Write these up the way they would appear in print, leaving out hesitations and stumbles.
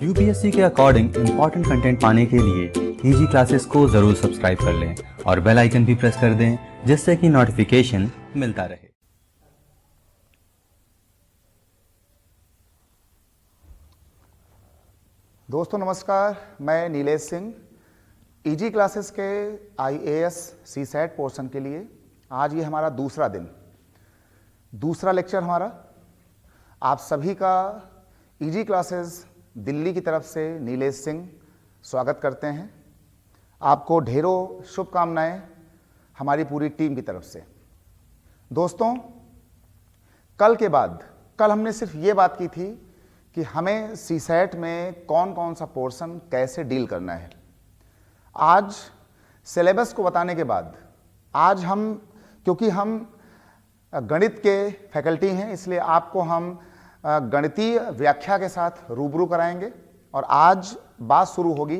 UPSC के according important content पाने के लिए ईजी क्लासेस को ज़रूर सब्सक्राइब कर लें और बेल आइकन भी प्रेस कर दें जिससे कि नोटिफिकेशन मिलता रहे। दोस्तों नमस्कार, मैं नीलेश सिंह ईजी क्लासेस के आईएएस सीसेट पोर्शन के लिए आज ये हमारा दूसरा लेक्चर हमारा। आप सभी का ईजी क्लासेस दिल्ली की तरफ से नीलेश सिंह स्वागत करते हैं। आपको ढेरों शुभकामनाएं हमारी पूरी टीम की तरफ से। दोस्तों, कल हमने सिर्फ ये बात की थी कि हमें सीसेट में कौन कौन सा पोर्शन कैसे डील करना है। आज सिलेबस को बताने के बाद आज क्योंकि हम गणित के फैकल्टी हैं, इसलिए आपको हम गणितीय व्याख्या के साथ रूबरू कराएंगे और आज बात शुरू होगी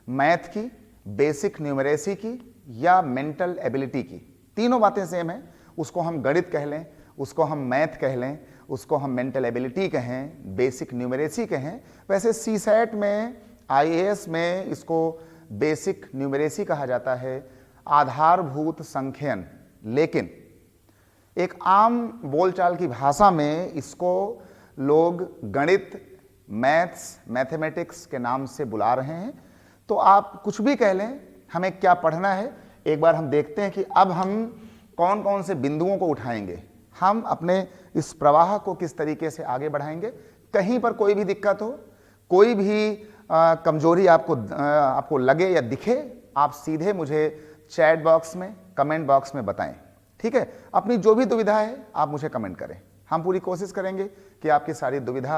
मैथ की, बेसिक न्यूमरेसी की या मेंटल एबिलिटी की। तीनों बातें सेम हैं, उसको हम गणित कह लें, उसको हम मैथ कह लें, उसको हम मेंटल एबिलिटी कहें, बेसिक न्यूमरेसी कहें। वैसे सीसेट में, आईएएस में इसको बेसिक न्यूमरेसी कहा जाता है, आधारभूत संख्यन। लेकिन एक आम बोलचाल की भाषा में इसको लोग गणित, मैथ्स, मैथमेटिक्स के नाम से बुला रहे हैं। तो आप कुछ भी कह लें, हमें क्या पढ़ना है एक बार हम देखते हैं कि अब हम कौन कौन से बिंदुओं को उठाएंगे, हम अपने इस प्रवाह को किस तरीके से आगे बढ़ाएंगे। कहीं पर कोई भी दिक्कत हो, कोई भी कमजोरी आपको लगे या दिखे, आप सीधे मुझे चैट बॉक्स में, कमेंट बॉक्स में बताएं। ठीक है, अपनी जो भी दुविधा है आप मुझे कमेंट करें। हम पूरी कोशिश करेंगे कि आपकी सारी दुविधा,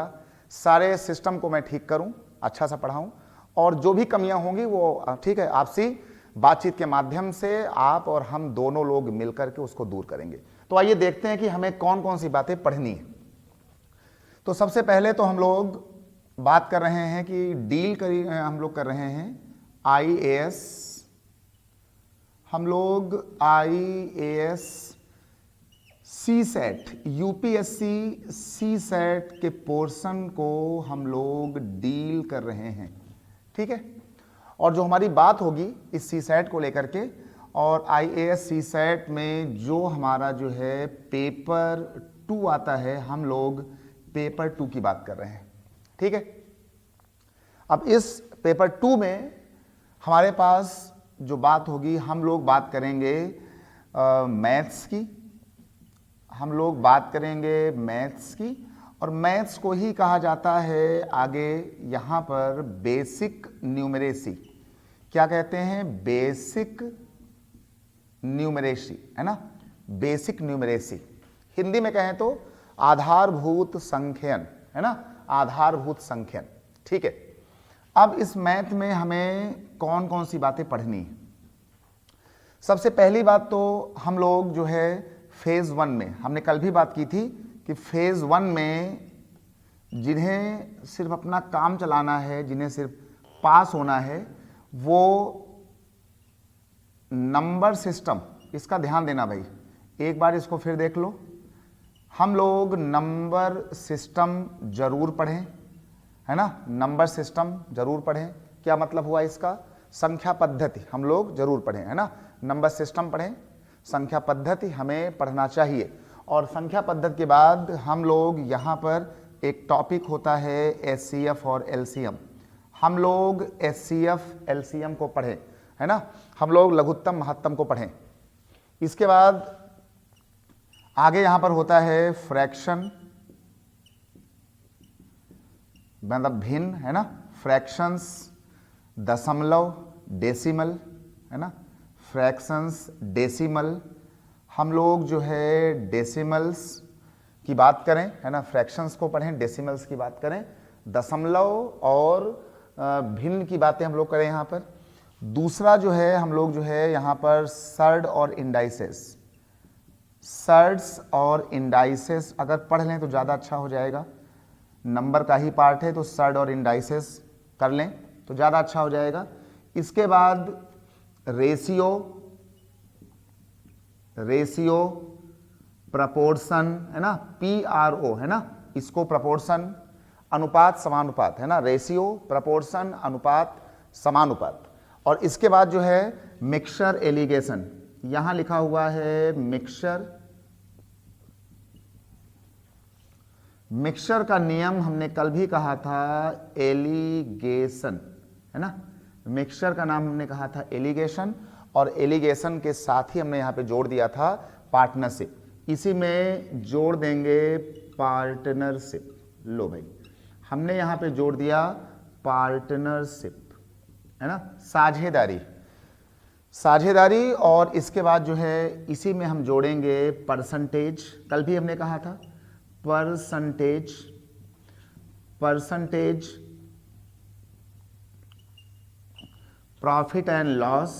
सारे सिस्टम को मैं ठीक करूं, अच्छा सा पढ़ाऊं और जो भी कमियां होंगी वो ठीक है आपसी बातचीत के माध्यम से आप और हम दोनों लोग मिलकर के उसको दूर करेंगे। तो आइए देखते हैं कि हमें कौन कौन सी बातें पढ़नी है। तो सबसे पहले तो हम लोग बात कर रहे हैं कि हम लोग कर रहे हैं आईएएस। हम लोग आईएएस सीसेट, यूपीएससी सीसेट के पोर्शन को हम लोग डील कर रहे हैं। ठीक है, और जो हमारी बात होगी इस सीसेट को लेकर के, और आईएएस सीसेट में जो हमारा जो है पेपर 2 आता है, हम लोग पेपर 2 की बात कर रहे हैं। ठीक है, अब इस पेपर 2 में हमारे पास जो बात होगी, हम लोग बात करेंगे मैथ्स की, हम लोग बात करेंगे मैथ्स की, और मैथ्स को ही कहा जाता है आगे यहाँ पर बेसिक न्यूमरेसी। क्या कहते हैं? बेसिक न्यूमरेसी, है ना, बेसिक न्यूमरेसी। हिंदी में कहें तो आधारभूत संख्यन, है ना, आधारभूत संख्यन। ठीक है, अब इस मैथ में हमें कौन कौन सी बातें पढ़नी है। सबसे पहली बात तो हम लोग जो है फेज 1 में, हमने कल भी बात की थी कि फेज 1 में जिन्हें सिर्फ अपना काम चलाना है, जिन्हें सिर्फ पास होना है, वो नंबर सिस्टम, इसका ध्यान देना भाई, एक बार इसको फिर देख लो। हम लोग नंबर सिस्टम जरूर पढ़ें, है ना, नंबर सिस्टम जरूर पढ़ें। क्या मतलब हुआ इसका? संख्या पद्धति हम लोग जरूर पढ़ें, है ना, नंबर सिस्टम पढ़ें, संख्या पद्धति हमें पढ़ना चाहिए। और संख्या पद्धति के बाद हम लोग यहाँ पर एक टॉपिक होता है एचसीएफ और एलसीएम, हम लोग एचसीएफ एलसीएम को पढ़ें, है ना, हम लोग लघुत्तम महत्तम को पढ़ें। इसके बाद आगे यहाँ पर होता है फ्रैक्शन, मतलब भिन्न, है ना, फ्रैक्शंस, दशमलव, डेसिमल, है ना, फ्रैक्शंस, डेसिमल। हम लोग जो है डेसिमल्स की बात करें, है ना, फ्रैक्शंस को पढ़ें, डेसिमल्स की बात करें, दशमलव और भिन्न की बातें हम लोग करें यहाँ पर। दूसरा जो है हम लोग जो है यहाँ पर सर्ड और इंडाइसेस, सर्ड्स और इंडाइसेस अगर पढ़ लें तो ज़्यादा अच्छा हो जाएगा। नंबर का ही पार्ट है तो सर्ड और इंडाइसेस कर लें तो ज़्यादा अच्छा हो जाएगा। इसके बाद रेशियो, प्रपोर्शन, है ना, PRO, है ना, इसको प्रपोर्शन, अनुपात समानुपात, है ना, रेशियो, प्रपोर्शन, अनुपात, समानुपात। और इसके बाद जो है मिक्सचर एलिगेशन, यहां लिखा हुआ है मिक्सचर। मिक्सचर का नियम हमने कल भी कहा था एलिगेशन, है ना, मिक्सचर का नाम हमने कहा था एलिगेशन, और एलिगेशन के साथ ही हमने यहां पे जोड़ दिया था पार्टनरशिप, इसी में जोड़ देंगे पार्टनरशिप। लो भाई, हमने यहां पे जोड़ दिया पार्टनरशिप, है ना, साझेदारी, साझेदारी। और इसके बाद जो है इसी में हम जोड़ेंगे परसेंटेज, कल भी हमने कहा था percentage, percentage, profit and loss,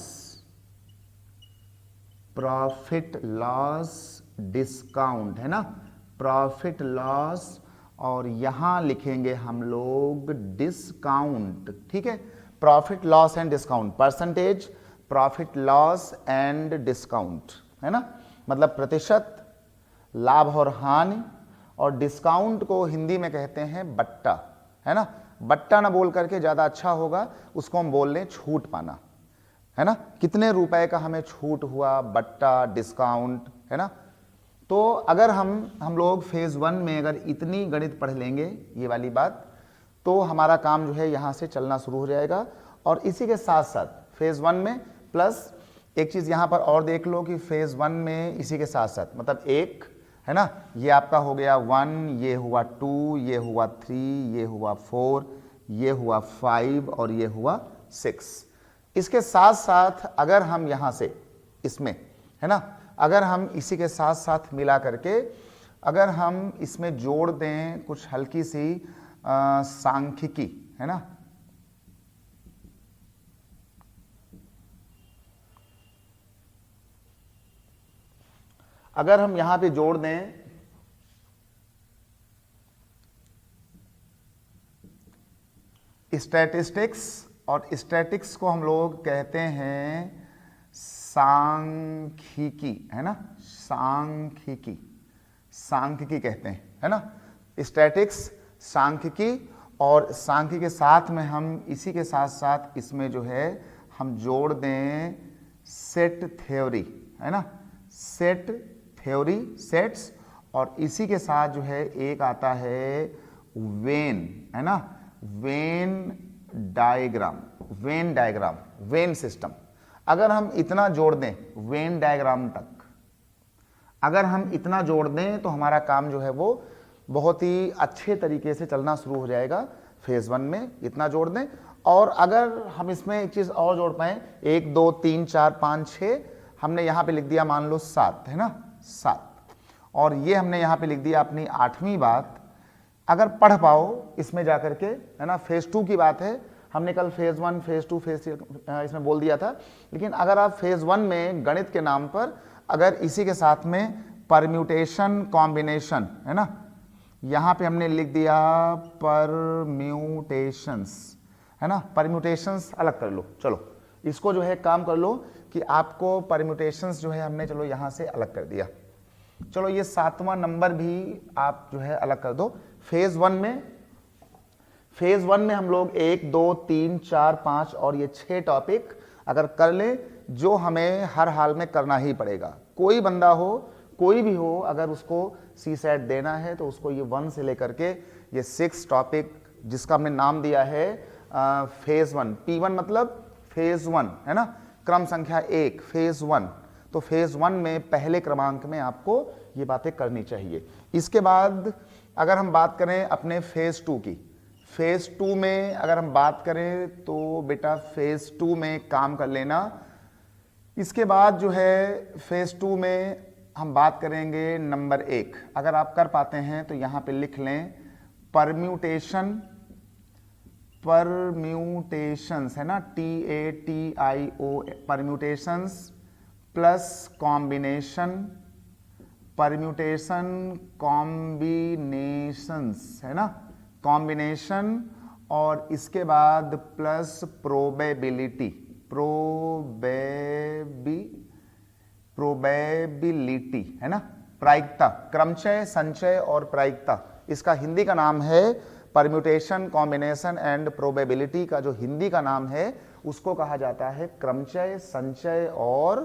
profit loss, discount, है ना, प्रॉफिट लॉस, और यहां लिखेंगे हम लोग डिस्काउंट, ठीक है, profit loss and discount, percentage, profit loss and discount, है ना, मतलब प्रतिशत, लाभ और हानि, और डिस्काउंट को हिंदी में कहते हैं बट्टा, है ना, बट्टा ना बोल करके ज्यादा अच्छा होगा, उसको हम बोल लें छूट पाना, है ना, कितने रुपए का हमें छूट हुआ, बट्टा, डिस्काउंट, है ना। तो अगर हम लोग फेज 1 में अगर इतनी गणित पढ़ लेंगे, ये वाली बात, तो हमारा काम जो है यहां से चलना शुरू हो जाएगा। और इसी के साथ साथ फेज 1 में प्लस एक चीज यहां पर और देख लो कि फेज 1 में इसी के साथ साथ मतलब एक, है ना, ये आपका हो गया 1, ये हुआ 2, ये हुआ 3, ये हुआ 4, ये हुआ 5 और ये हुआ 6। इसके साथ साथ अगर हम यहां से इसमें, है ना, अगर हम इसी के साथ साथ मिला करके अगर हम इसमें जोड़ दें कुछ हल्की सी सांख्यिकी, है ना, अगर हम यहां पे जोड़ दें स्टैटिस्टिक्स, और स्टैटिक्स को हम लोग कहते हैं सांख्यिकी, है ना, सांख्यिकी, सांख्यिकी कहते हैं, है ना, स्टैटिक्स, सांख्यिकी। और सांख्यिकी के साथ में हम इसी के साथ साथ इसमें जो है हम जोड़ दें सेट थ्योरी, है ना, सेट थ्योरी, सेट्स। और इसी के साथ जो है एक आता है वेन, है ना, Venn diagram, Venn diagram, when system. अगर हम इतना जोड़ दें वेन डायग्राम तक, अगर हम इतना जोड़ दें तो हमारा काम जो है वो बहुत ही अच्छे तरीके से चलना शुरू हो जाएगा फेज 1 में, इतना जोड़ दें। और अगर हम इसमें एक चीज और जोड़ पाए, 1 2 3 4 5 6, हमने यहां पे लिख दिया मान लो 7, है ना, 7, और ये हमने यहां पे लिख दिया अपनी 8वीं बात। अगर पढ़ पाओ इसमें जाकर के, है ना, फेज 2 की बात है, हमने कल फेज 1 फेज 2 फेज 3 इसमें बोल दिया था, लेकिन अगर आप फेज 1 में गणित के नाम पर अगर इसी के साथ में परम्यूटेशन कॉम्बिनेशन, है ना, यहां पे हमने लिख दिया परम्यूटेशंस, है ना, परम्यूटेशंस अलग कर लो, चलो इसको जो है काम कर लो कि आपको परम्यूटेशंस जो है हमने चलो यहां से अलग कर दिया, चलो ये 7वां नंबर भी आप जो है अलग कर दो। फेज 1 में, फेज 1 में हम लोग 1 2 3 4 5 और ये 6 टॉपिक अगर कर ले, जो हमें हर हाल में करना ही पड़ेगा, कोई बंदा हो कोई भी हो, अगर उसको सीसेट देना है तो उसको ये 1 से लेकर के ये 6 टॉपिक, जिसका हमने नाम दिया है फेज 1, P1 मतलब फेज 1, है ना, क्रम संख्या 1, फेज 1। तो फेज 1 में पहले क्रमांक में आपको ये बातें करनी चाहिए। इसके बाद अगर हम बात करें अपने फेज 2 की, फेज 2 में अगर हम बात करें तो बेटा फेज 2 में काम कर लेना। इसके बाद जो है फेज 2 में हम बात करेंगे नंबर 1, अगर आप कर पाते हैं तो यहां पे लिख लें परम्यूटेशन, परम्यूटेशंस, है ना, TATIO, permutations plus combination, permutation combinations, है ना, कॉम्बिनेशन, और इसके बाद प्लस प्रोबेबिलिटी, प्रोबेबिलिटी, है ना, प्रायिकता, क्रमचय, संचय और प्रायिकता, इसका हिंदी का नाम है परम्यूटेशन, कॉम्बिनेशन एंड प्रोबेबिलिटी का जो हिंदी का नाम है उसको कहा जाता है क्रमचय, संचय और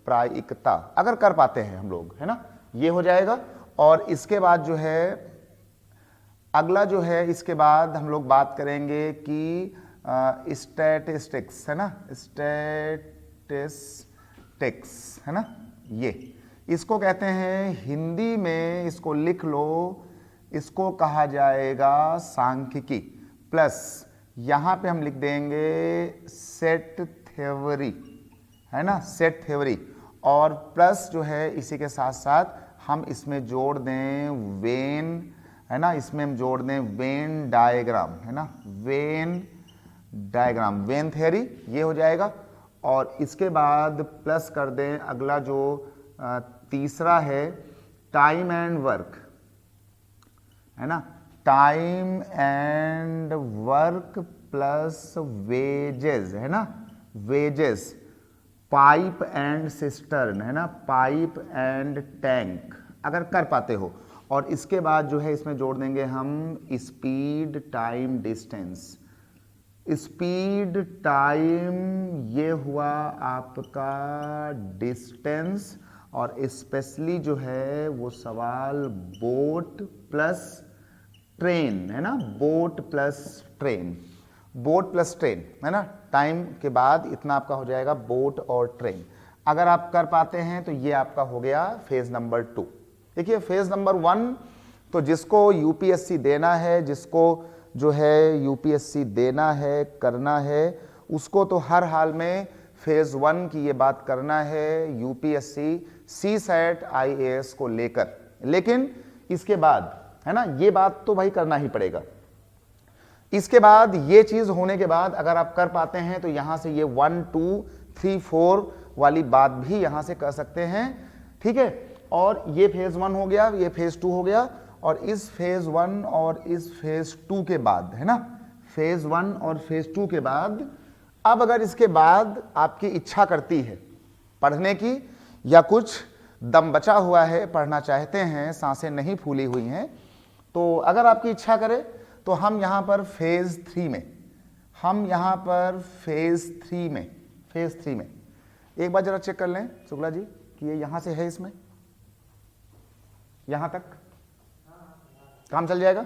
प्रायिकता। अगर कर पाते हैं हम लोग, है ना, ये हो जाएगा। और इसके बाद जो है अगला जो है, इसके बाद हम लोग बात करेंगे कि स्टैटिस्टिक्स, है ना, स्टैटिस्टिक्स, है ना, ये इसको कहते हैं हिंदी में, इसको लिख लो, इसको कहा जाएगा सांख्यिकी, प्लस यहां पे हम लिख देंगे सेट थ्योरी, है ना, सेट थ्योरी, और प्लस जो है इसी के साथ साथ हम इसमें जोड़ दें वेन, है ना, इसमें हम जोड़ दें वेन डायग्राम, है ना, वेन डायग्राम, वेन थ्योरी, ये हो जाएगा। और इसके बाद प्लस कर दें अगला जो तीसरा है टाइम एंड वर्क, है ना, time and work plus wages, है ना, वेजेस, पाइप एंड सिस्टर्न, है ना, पाइप एंड टैंक, अगर कर पाते हो। और इसके बाद जो है इसमें जोड़ देंगे हम speed, time, distance. Speed, time, ये हुआ आपका डिस्टेंस, और स्पेशली जो है वो सवाल बोट प्लस ट्रेन, है ना, boat plus train, boat plus train, है ना, टाइम के बाद इतना आपका हो जाएगा बोट और ट्रेन। अगर आप कर पाते हैं तो ये आपका हो गया फेज नंबर 2। देखिए फेज नंबर 1 तो जिसको यूपीएससी देना है, जिसको जो है यूपीएससी देना है, करना है, उसको तो हर हाल में फेज 1 की ये बात करना है यूपीएससी सीसैट आईएएस को लेकर। लेकिन इसके बाद, है ना, ये बात तो भाई करना ही पड़ेगा। इसके बाद ये चीज होने के बाद अगर आप कर पाते हैं तो यहां से ये 1, 2, 3, 4 वाली बात भी यहां से कर सकते हैं, ठीक है। और ये फेज 1 हो गया, ये फेज 2 हो गया, और इस फेज 1 और इस फेज 2 के बाद, है ना, फेज 1 और फेज 2 के बाद, अब अगर इसके बाद आपकी इच्छा करती है पढ़ने की, या कुछ दम बचा हुआ है, पढ़ना चाहते हैं, सांसें नहीं फूली हुई हैं, तो अगर आपकी इच्छा करे तो हम यहां पर फेज 3 में, हम यहां पर फेज 3 में एक बार जरा चेक कर लें शुक्ला जी कि ये यहां से है, इसमें यहां तक काम चल जाएगा,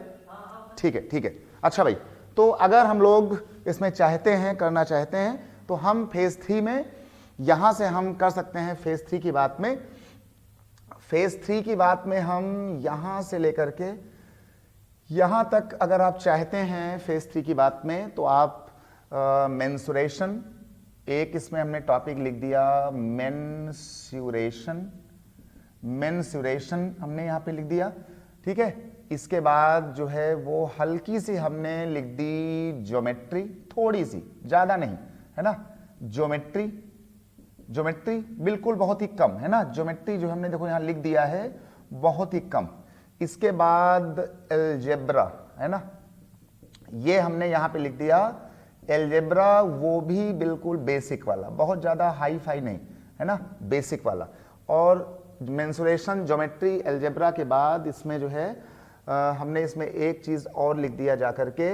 ठीक है, ठीक है। अच्छा भाई, तो अगर हम लोग इसमें चाहते हैं, करना चाहते हैं, तो हम फेज 3 में यहां से हम कर सकते हैं। फेज 3 की बात में, फेज 3 की बात में हम यहां से लेकर के यहां तक अगर आप चाहते हैं फेज 3 की बात में, तो आप मेंसुरेशन, एक इसमें हमने टॉपिक लिख दिया मेंसुरेशन हमने यहां पे लिख दिया, ठीक है। इसके बाद जो है वो हल्की सी हमने लिख दी ज्योमेट्री, थोड़ी सी, ज्यादा नहीं, है ना, ज्योमेट्री बिल्कुल बहुत ही कम, है ना, ज्योमेट्री जो हमने देखो यहां लिख दिया है बहुत ही कम। इसके बाद एलजेब्रा, है ना, ये हमने यहां पे लिख दिया एलजेब्रा, वो भी बिल्कुल बेसिक वाला, बहुत ज्यादा हाई फाई नहीं, है ना, बेसिक वाला। और मेंसुरेशन, ज्योमेट्री, एलजेब्रा के बाद इसमें जो है हमने इसमें एक चीज और लिख दिया जाकर के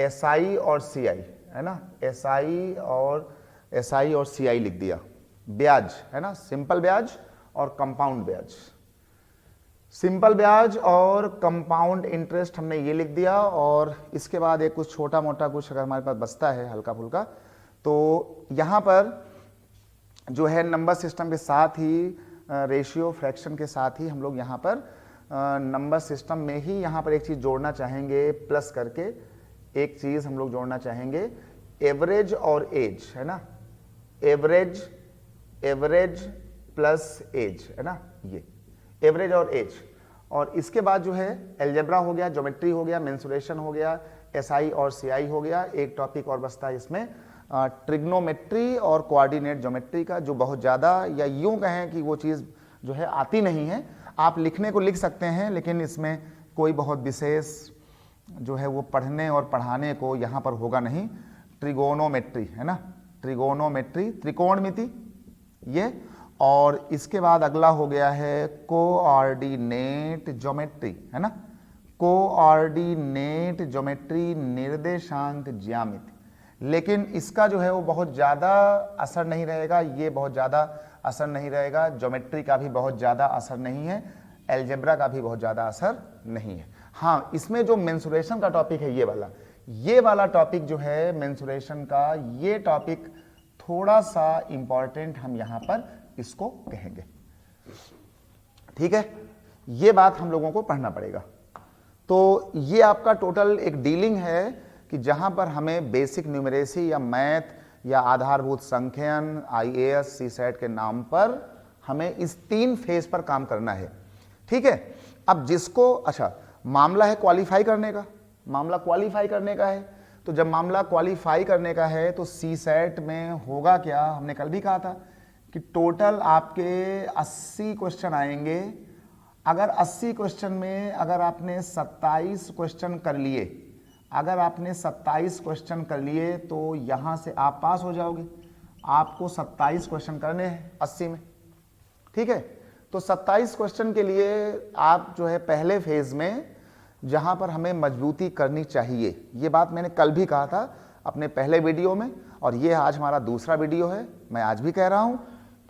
एसआई और सीआई, है ना, एसआई और सीआई लिख दिया। ब्याज, है ना, सिंपल ब्याज और कंपाउंड ब्याज, सिंपल ब्याज और कंपाउंड इंटरेस्ट हमने ये लिख दिया। और इसके बाद एक कुछ छोटा मोटा कुछ अगर हमारे पास बचता है हल्का फुल्का, तो यहां पर जो है नंबर सिस्टम के साथ ही, रेशियो फ्रैक्शन के साथ ही हम लोग यहां पर नंबर सिस्टम में ही यहां पर एक चीज जोड़ना चाहेंगे, प्लस करके एक चीज हम लोग जोड़ना चाहेंगे, एवरेज और एज, है ना, एवरेज प्लस एज, है ना, ये एवरेज और एज। और इसके बाद जो है एलजेब्रा हो गया, ज्योमेट्री हो गया, मेंसुरेशन हो गया, एसआई और सीआई हो गया। एक टॉपिक और बचता है इसमें ट्रिग्नोमेट्री और कोऑर्डिनेट ज्योमेट्री का, जो बहुत ज़्यादा, या यूं कहें कि वो चीज़ जो है आती नहीं है। आप लिखने को लिख सकते हैं, लेकिन इसमें कोई बहुत विशेष जो है वो पढ़ने और पढ़ाने को यहाँ पर होगा नहीं। ट्रिगोनोमेट्री, है ना, ट्रिगोनोमेट्री, त्रिकोणमिति ये। और इसके बाद अगला हो गया है कोऑर्डिनेट ज्योमेट्री, है ना, कोऑर्डिनेट ज्योमेट्री, निर्देशांक ज्यामिति। लेकिन इसका जो है वो बहुत ज़्यादा असर नहीं रहेगा, ये बहुत ज़्यादा असर नहीं रहेगा, ज्योमेट्री का भी बहुत ज़्यादा असर नहीं है, अलजेब्रा का भी बहुत ज़्यादा असर नहीं है। हाँ, इसमें जो मेंसुरेशन का टॉपिक है ये वाला टॉपिक जो है मेंसुरेशन का, ये टॉपिक थोड़ा सा इंपॉर्टेंट हम यहां पर इसको कहेंगे। ठीक है, ये बात हम लोगों को पढ़ना पड़ेगा। तो ये आपका टोटल एक डीलिंग है कि जहां पर हमें बेसिक न्यूमेरेसी या मैथ या आधारभूत संख्यन, आईएएस, सीसेट के नाम पर हमें इस 3 फेज पर काम करना है। ठीक है, अब जिसको अच्छा मामला है क्वालिफाई करने का, मामला क्वालिफाई करने का है, तो जब मामला क्वालिफाई करने का है तो सीसेट में होगा क्या, हमने कल भी कहा था कि टोटल आपके 80 क्वेश्चन आएंगे। अगर 80 क्वेश्चन में अगर आपने 27 क्वेश्चन कर लिए, अगर आपने 27 क्वेश्चन कर लिए तो यहां से आप पास हो जाओगे। आपको 27 क्वेश्चन करने हैं 80 में। ठीक है, तो 27 क्वेश्चन के लिए आप जो है पहले फेज में जहां पर हमें मजबूती करनी चाहिए, ये बात मैंने कल भी कहा था अपने पहले वीडियो में, और ये आज हमारा दूसरा वीडियो है। मैं आज भी कह रहा हूं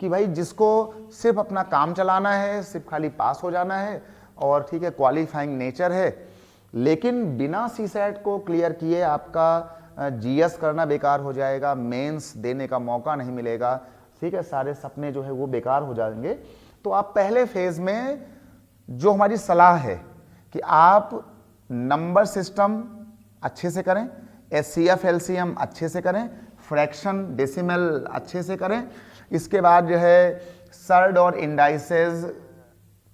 कि भाई जिसको सिर्फ अपना काम चलाना है, सिर्फ खाली पास हो जाना है, और ठीक है क्वालिफाइंग नेचर है, लेकिन बिना सीसेट को क्लियर किए आपका जीएस करना बेकार हो जाएगा, मेंस देने का मौका नहीं मिलेगा। ठीक है, सारे सपने जो है वो बेकार हो जाएंगे। तो आप पहले फेज में जो हमारी सलाह है कि आप नंबर सिस्टम अच्छे से करें, एचसीएफ एलसीएम अच्छे से करें, फ्रैक्शन डेसिमल अच्छे से करें, इसके बाद जो है सर्ड और इंडाइसेस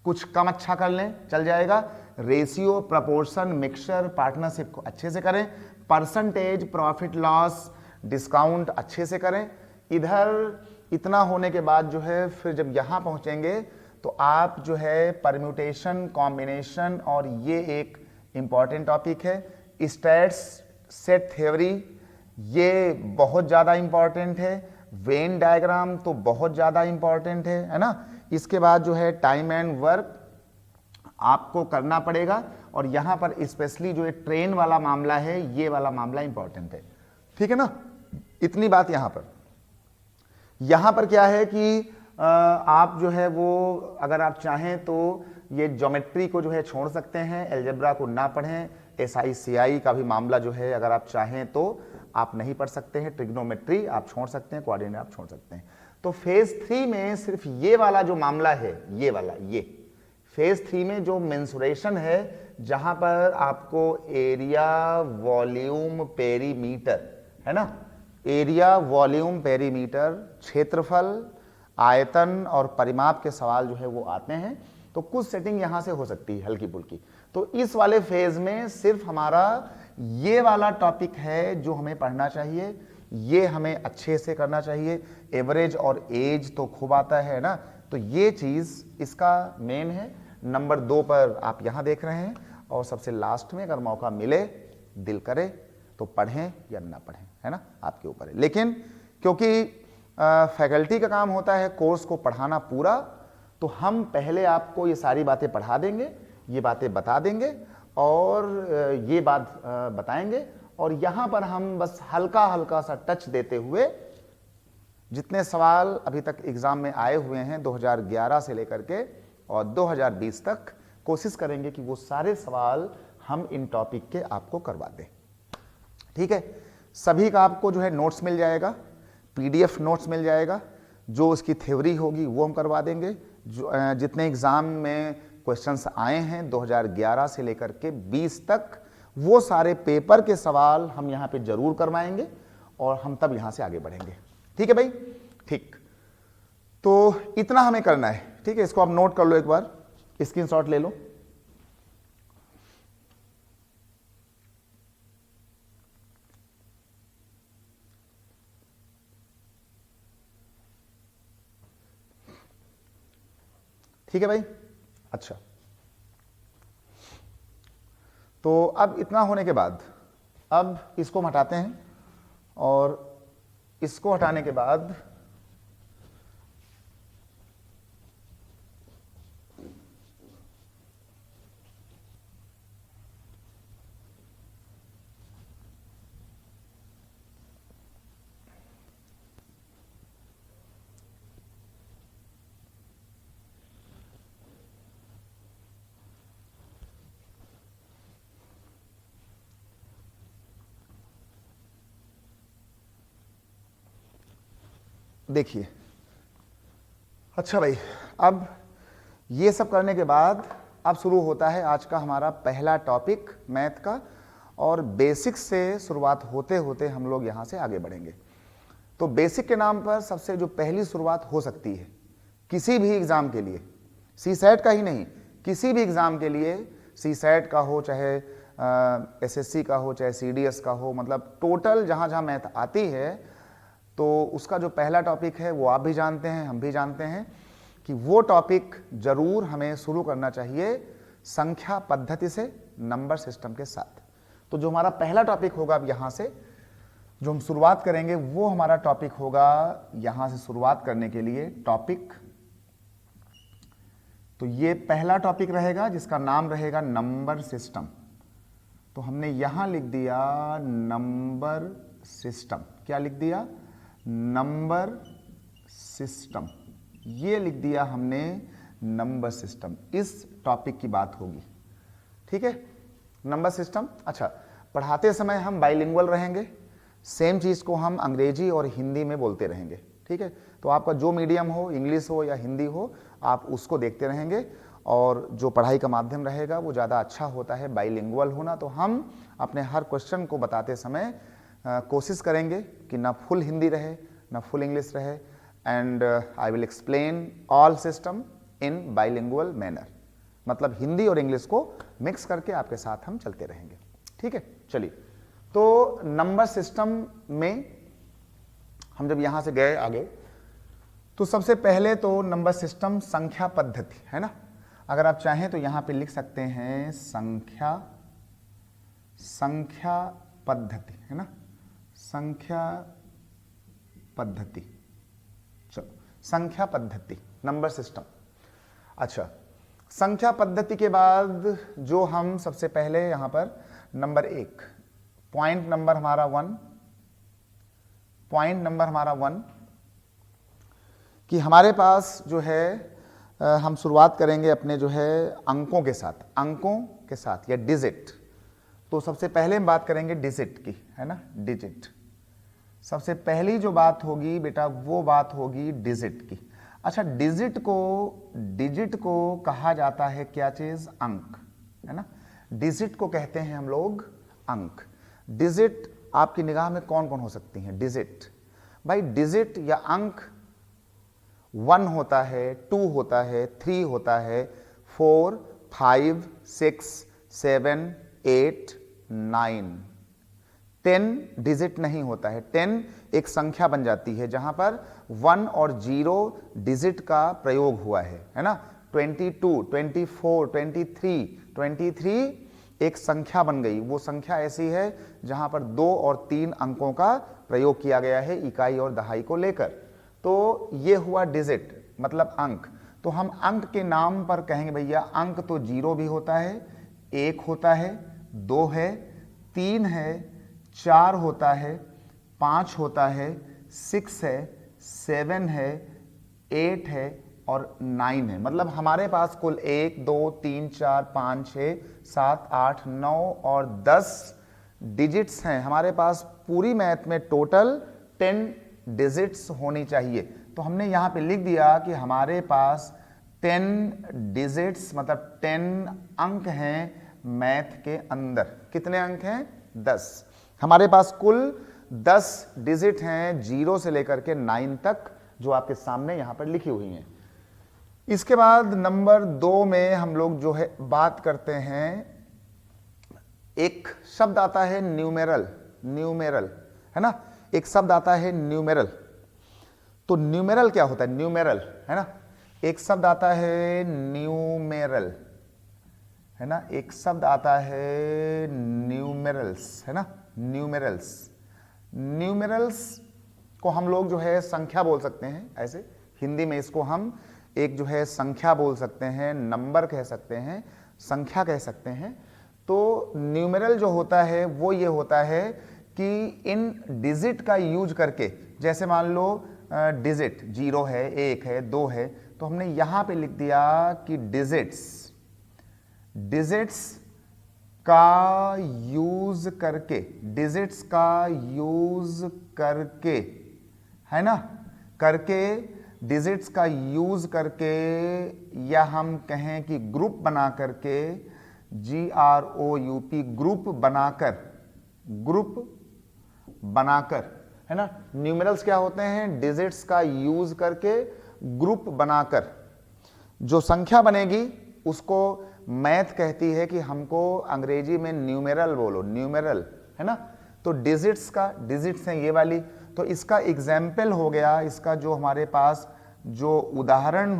कुछ कम अच्छा कर लें, चल जाएगा, रेशियो, प्रपोर्शन, मिक्सचर, पार्टनरशिप को अच्छे से करें, परसेंटेज, प्रॉफिट लॉस, डिस्काउंट अच्छे से करें। इधर इतना होने के बाद जो है फिर जब यहाँ पहुँचेंगे तो आप जो है परम्यूटेशन, कॉम्बिनेशन, और ये एक इंपॉर्टेंट टॉपिक है स्टैट्स, सेट थ्योरी, ये बहुत ज़्यादा इंपॉर्टेंट है, वेन डायग्राम तो बहुत ज़्यादा इंपॉर्टेंट है ना। इसके बाद जो है टाइम एंड वर्क आपको करना पड़ेगा, और यहाँ पर स्पेशली जो ट्रेन वाला मामला है, ये वाला मामला इंपॉर्टेंट है। ठीक है ना, इतनी बात यहाँ पर क्या है कि आप जो है वो अगर आप चाहें तो ये ज्योमेट्री को जो है छोड़ सकते हैं, अलजेब्रा को ना पढ़ें, एसआई सीआई का भी मामला जो है अगर आप चाहें तो आप नहीं पढ़ सकते हैं, ट्रिग्नोमेट्री आप छोड़ सकते हैं, कोऑर्डिनेट आप छोड़ सकते हैं। तो फेज 3 में सिर्फ ये वाला जो मामला है, ये वाला, ये फेज 3 में जो मेंसुरेशन है, जहां पर आपको एरिया, वॉल्यूम, पेरीमीटर, है ना, एरिया, वॉल्यूम, पेरीमीटर, क्षेत्रफल, आयतन और परिमाप के सवाल जो है वो आते हैं। तो कुछ सेटिंग यहां से हो सकती है हल्की फुल्की। तो इस वाले फेज में सिर्फ हमारा ये वाला टॉपिक है जो हमें पढ़ना चाहिए, ये हमें अच्छे से करना चाहिए। एवरेज और एज तो खूब आता है ना, तो ये चीज इसका मेन है। नंबर 2 पर आप यहां देख रहे हैं, और सबसे लास्ट में अगर मौका मिले, दिल करे तो पढ़ें या ना पढ़ें, है ना, आपके ऊपर है। लेकिन क्योंकि फैकल्टी का काम होता है कोर्स को पढ़ाना पूरा, तो हम पहले आपको ये सारी बातें पढ़ा देंगे, ये बातें बता देंगे, और ये बात बताएंगे, और यहाँ पर हम बस हल्का हल्का सा टच देते हुए जितने सवाल अभी तक एग्जाम में आए हुए हैं 2011 से लेकर के और 2020 तक, कोशिश करेंगे कि वो सारे सवाल हम इन टॉपिक के आपको करवा दें। ठीक है, सभी का आपको जो है नोट्स मिल जाएगा, पीडीएफ नोट्स मिल जाएगा, जो उसकी थ्योरी होगी वो हम करवा देंगे। जो जितने एग्जाम में क्वेश्चंस आए हैं 2011 से लेकर के 20 तक, वो सारे पेपर के सवाल हम यहाँ पे जरूर करवाएंगे, और हम तब यहाँ से आगे बढ़ेंगे। ठीक है भाई, ठीक, तो इतना हमें करना है। ठीक है, इसको आप नोट कर लो, एक बार स्क्रीनशॉट ले लो। ठीक है भाई, अच्छा, तो अब इतना होने के बाद अब इसको हम हटाते हैं, और इसको हटाने के बाद देखिए, अच्छा भाई, अब ये सब करने के बाद अब शुरू होता है आज का हमारा पहला टॉपिक मैथ का, और बेसिक से शुरुआत होते होते हम लोग यहाँ से आगे बढ़ेंगे। तो बेसिक के नाम पर सबसे जो पहली शुरुआत हो सकती है किसी भी एग्ज़ाम के लिए, सी सेट का ही नहीं, किसी भी एग्ज़ाम के लिए, सी सेट का हो चाहे एसएससी का हो चाहे सीडीएस का हो, मतलब टोटल जहाँ जहाँ मैथ आती है तो उसका जो पहला टॉपिक है वो आप भी जानते हैं, हम भी जानते हैं कि वो टॉपिक जरूर हमें शुरू करना चाहिए संख्या पद्धति से, नंबर सिस्टम के साथ। तो जो हमारा पहला टॉपिक होगा अब यहाँ से जो हम शुरुआत करेंगे वो हमारा टॉपिक होगा, यहाँ से शुरुआत करने के लिए टॉपिक, तो ये पहला टॉपिक रहेगा जिसका नाम रहेगा नंबर सिस्टम। तो हमने यहां लिख दिया नंबर सिस्टम। क्या लिख दिया? Number system. ये लिख दिया हमने नंबर सिस्टम। इस टॉपिक की बात होगी, ठीक है, नंबर सिस्टम। अच्छा, पढ़ाते समय हम बाइलिंगुअल रहेंगे, सेम चीज को हम अंग्रेजी और हिंदी में बोलते रहेंगे, ठीक है। तो आपका जो मीडियम हो, इंग्लिश हो या हिंदी हो, आप उसको देखते रहेंगे, और जो पढ़ाई का माध्यम रहेगा वो ज़्यादा अच्छा होता है बाइलिंगुअल होना। तो हम अपने हर क्वेश्चन को बताते समय कोशिश करेंगे कि ना फुल हिंदी रहे ना फुल इंग्लिश रहे, and I will explain all system in bilingual manner, मतलब हिंदी और इंग्लिश को मिक्स करके आपके साथ हम चलते रहेंगे, ठीक है। चलिए, तो नंबर सिस्टम में हम जब यहां से गए आगे, तो सबसे पहले तो नंबर सिस्टम संख्या पद्धति है ना। अगर आप चाहें तो यहां पे लिख सकते हैं संख्या पद्धति, है ना, संख्या पद्धति। चलो, संख्या पद्धति, नंबर सिस्टम। अच्छा, संख्या पद्धति के बाद जो हम सबसे पहले यहां पर नंबर 1, पॉइंट नंबर हमारा 1 कि हमारे पास जो है हम शुरुआत करेंगे अपने जो है अंकों के साथ या डिजिट। तो सबसे पहले हम बात करेंगे डिजिट की, है ना, डिजिट। सबसे पहली जो बात होगी बेटा वो बात होगी डिजिट की। अच्छा, डिजिट को कहा जाता है क्या चीज? अंक, है ना। डिजिट को कहते हैं हम लोग अंक। डिजिट आपकी निगाह में कौन कौन हो सकती हैं? डिजिट भाई, डिजिट या अंक 1 होता है, 2 होता है, 3 होता है, 4, 5, 6, 7, 8, 9। 10 डिजिट नहीं होता है। 10 एक संख्या बन जाती है जहां पर 1 और 0 डिजिट का प्रयोग हुआ है ना। 22, 24, 23 एक संख्या बन गई। वो संख्या ऐसी है जहां पर 2 और 3 अंकों का प्रयोग किया गया है इकाई और दहाई को लेकर। तो ये हुआ डिजिट, मतलब अंक। तो हम अंक के नाम पर कहेंगे भैया अंक तो 0 भी होता है, 1 होता है, 2 है, 3 है, 4 होता है, 5 होता है, 6 है, 7 है, 8 है और 9 है। मतलब हमारे पास कुल 1, 2, 3, 4, 5, 6, 7, 8, 9 और 10 डिजिट्स हैं हमारे पास। पूरी मैथ में टोटल 10 डिजिट्स होनी चाहिए। तो हमने यहां पे लिख दिया कि हमारे पास 10 डिजिट्स मतलब 10 अंक हैं मैथ के अंदर। कितने अंक हैं? 10। हमारे पास कुल 10 डिजिट हैं 0 से लेकर के 9 तक, जो आपके सामने यहां पर लिखी हुई हैं। इसके बाद नंबर 2 में हम लोग जो है बात करते हैं, एक शब्द आता है न्यूमेरल, है ना। एक शब्द आता है न्यूमेरल। तो न्यूमेरल क्या होता है? न्यूमेरल, है ना। एक शब्द आता है न्यूमेरल, है ना। एक शब्द आता है न्यूमेरल्स, है ना। न्यूमेरल्स को हम लोग जो है संख्या बोल सकते हैं। ऐसे हिंदी में इसको हम एक जो है संख्या बोल सकते हैं, नंबर कह सकते हैं, संख्या कह सकते हैं। तो न्यूमेरल जो होता है वो ये होता है कि इन डिजिट का यूज करके, जैसे मान लो डिजिट 0 है, 1 है, 2 है, तो हमने यहां पे लिख दिया कि डिजिट्स का यूज करके, है ना, करके, डिजिट्स का यूज करके, या हम कहें कि ग्रुप बना करके, GROUP, ग्रुप बनाकर, है ना। न्यूमेरल्स क्या होते हैं? डिजिट्स का यूज करके, ग्रुप बनाकर जो संख्या बनेगी उसको मैथ कहती है कि हमको अंग्रेजी में न्यूमेरल बोलो, न्यूमेरल, है ना। तो डिजिट्स हैं ये वाली। तो इसका एग्जाम्पल हो गया, इसका जो हमारे पास जो उदाहरण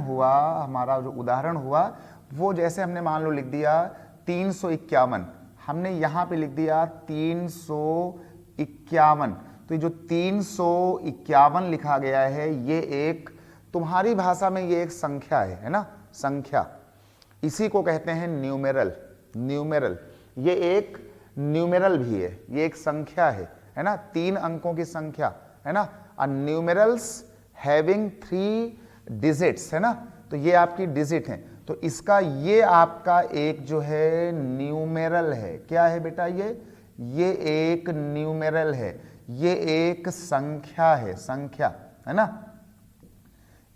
हुआ, वो जैसे हमने मान लो लिख दिया 351, हमने यहां पे लिख दिया 351। तो ये जो 351 लिखा गया है, ये एक तुम्हारी भाषा में ये एक संख्या है ना, संख्या। इसी को कहते हैं न्यूमेरल। ये एक न्यूमेरल भी है, ये एक संख्या है ना, 3 अंकों की संख्या, है ना। न्यूमेरल्स हैविंग 3 डिजिट्स, है ना। तो ये आपकी डिजिट है। तो इसका ये आपका एक जो है न्यूमेरल है। क्या है बेटा? ये एक न्यूमेरल है, ये एक संख्या है ना।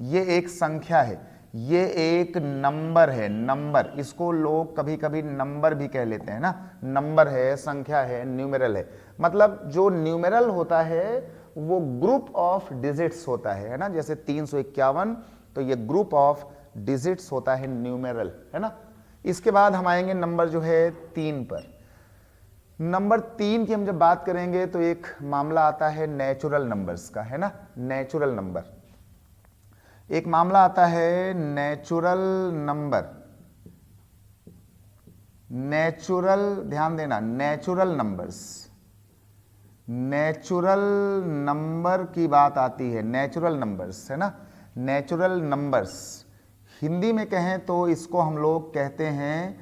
ये एक संख्या है, ये एक नंबर है, नंबर। इसको लोग कभी कभी नंबर भी कह लेते हैं ना। नंबर है, संख्या है, न्यूमेरल है। मतलब जो न्यूमेरल होता है वो ग्रुप ऑफ डिजिट्स होता है ना। जैसे 351, तो ये ग्रुप ऑफ डिजिट्स होता है, न्यूमेरल, है ना। इसके बाद हम आएंगे नंबर जो है 3 पर। नंबर 3 की हम जब बात करेंगे तो एक मामला आता है नेचुरल नंबर्स का, है ना। नेचुरल नंबर, एक मामला आता है नेचुरल नंबर। ध्यान देना, नेचुरल नंबर की बात आती है, नेचुरल नंबर्स, है ना। नेचुरल नंबर्स हिंदी में कहें तो इसको हम लोग कहते हैं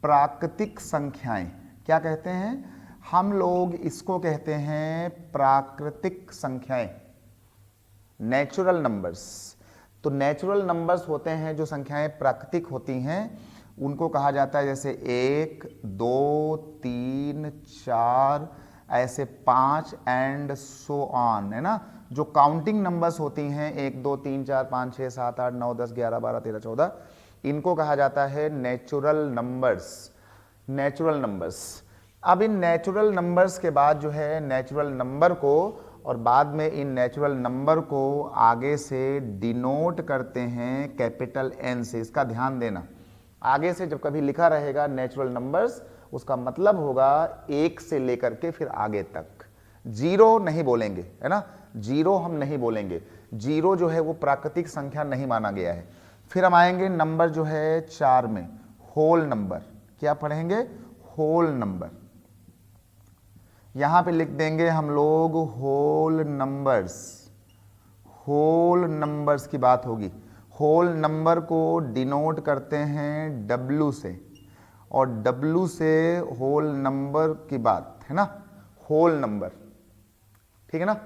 प्राकृतिक संख्याएं। क्या कहते हैं? हम लोग इसको कहते हैं प्राकृतिक संख्याएं, नेचुरल नंबर्स। तो नेचुरल नंबर्स होते हैं जो संख्याएं प्राकृतिक होती हैं, उनको कहा जाता है जैसे 1, 2, 3, 4, ऐसे 5 एंड सो ऑन, है ना। जो काउंटिंग नंबर्स होती हैं 1, 2, 3, 4, 5, 6, 7, 8, 9, 10, 11, 12, 13, 14, इनको कहा जाता है नेचुरल नंबर्स। अब इन नेचुरल नंबर्स के बाद जो है नेचुरल नंबर को, और बाद में इन नेचुरल नंबर को आगे से डिनोट करते हैं कैपिटल N से। इसका ध्यान देना, आगे से जब कभी लिखा रहेगा नेचुरल नंबर्स, उसका मतलब होगा 1 से लेकर के फिर आगे तक। 0 नहीं बोलेंगे, है ना। 0 हम नहीं बोलेंगे, 0 जो है वो प्राकृतिक संख्या नहीं माना गया है। फिर हम आएंगे नंबर जो है 4 में, होल नंबर। क्या पढ़ेंगे? Whole number. यहां पे लिख देंगे हम लोग होल नंबर्स की बात होगी। होल नंबर को डिनोट करते हैं W से, और W से होल नंबर की बात, है ना। होल नंबर, ठीक है ना।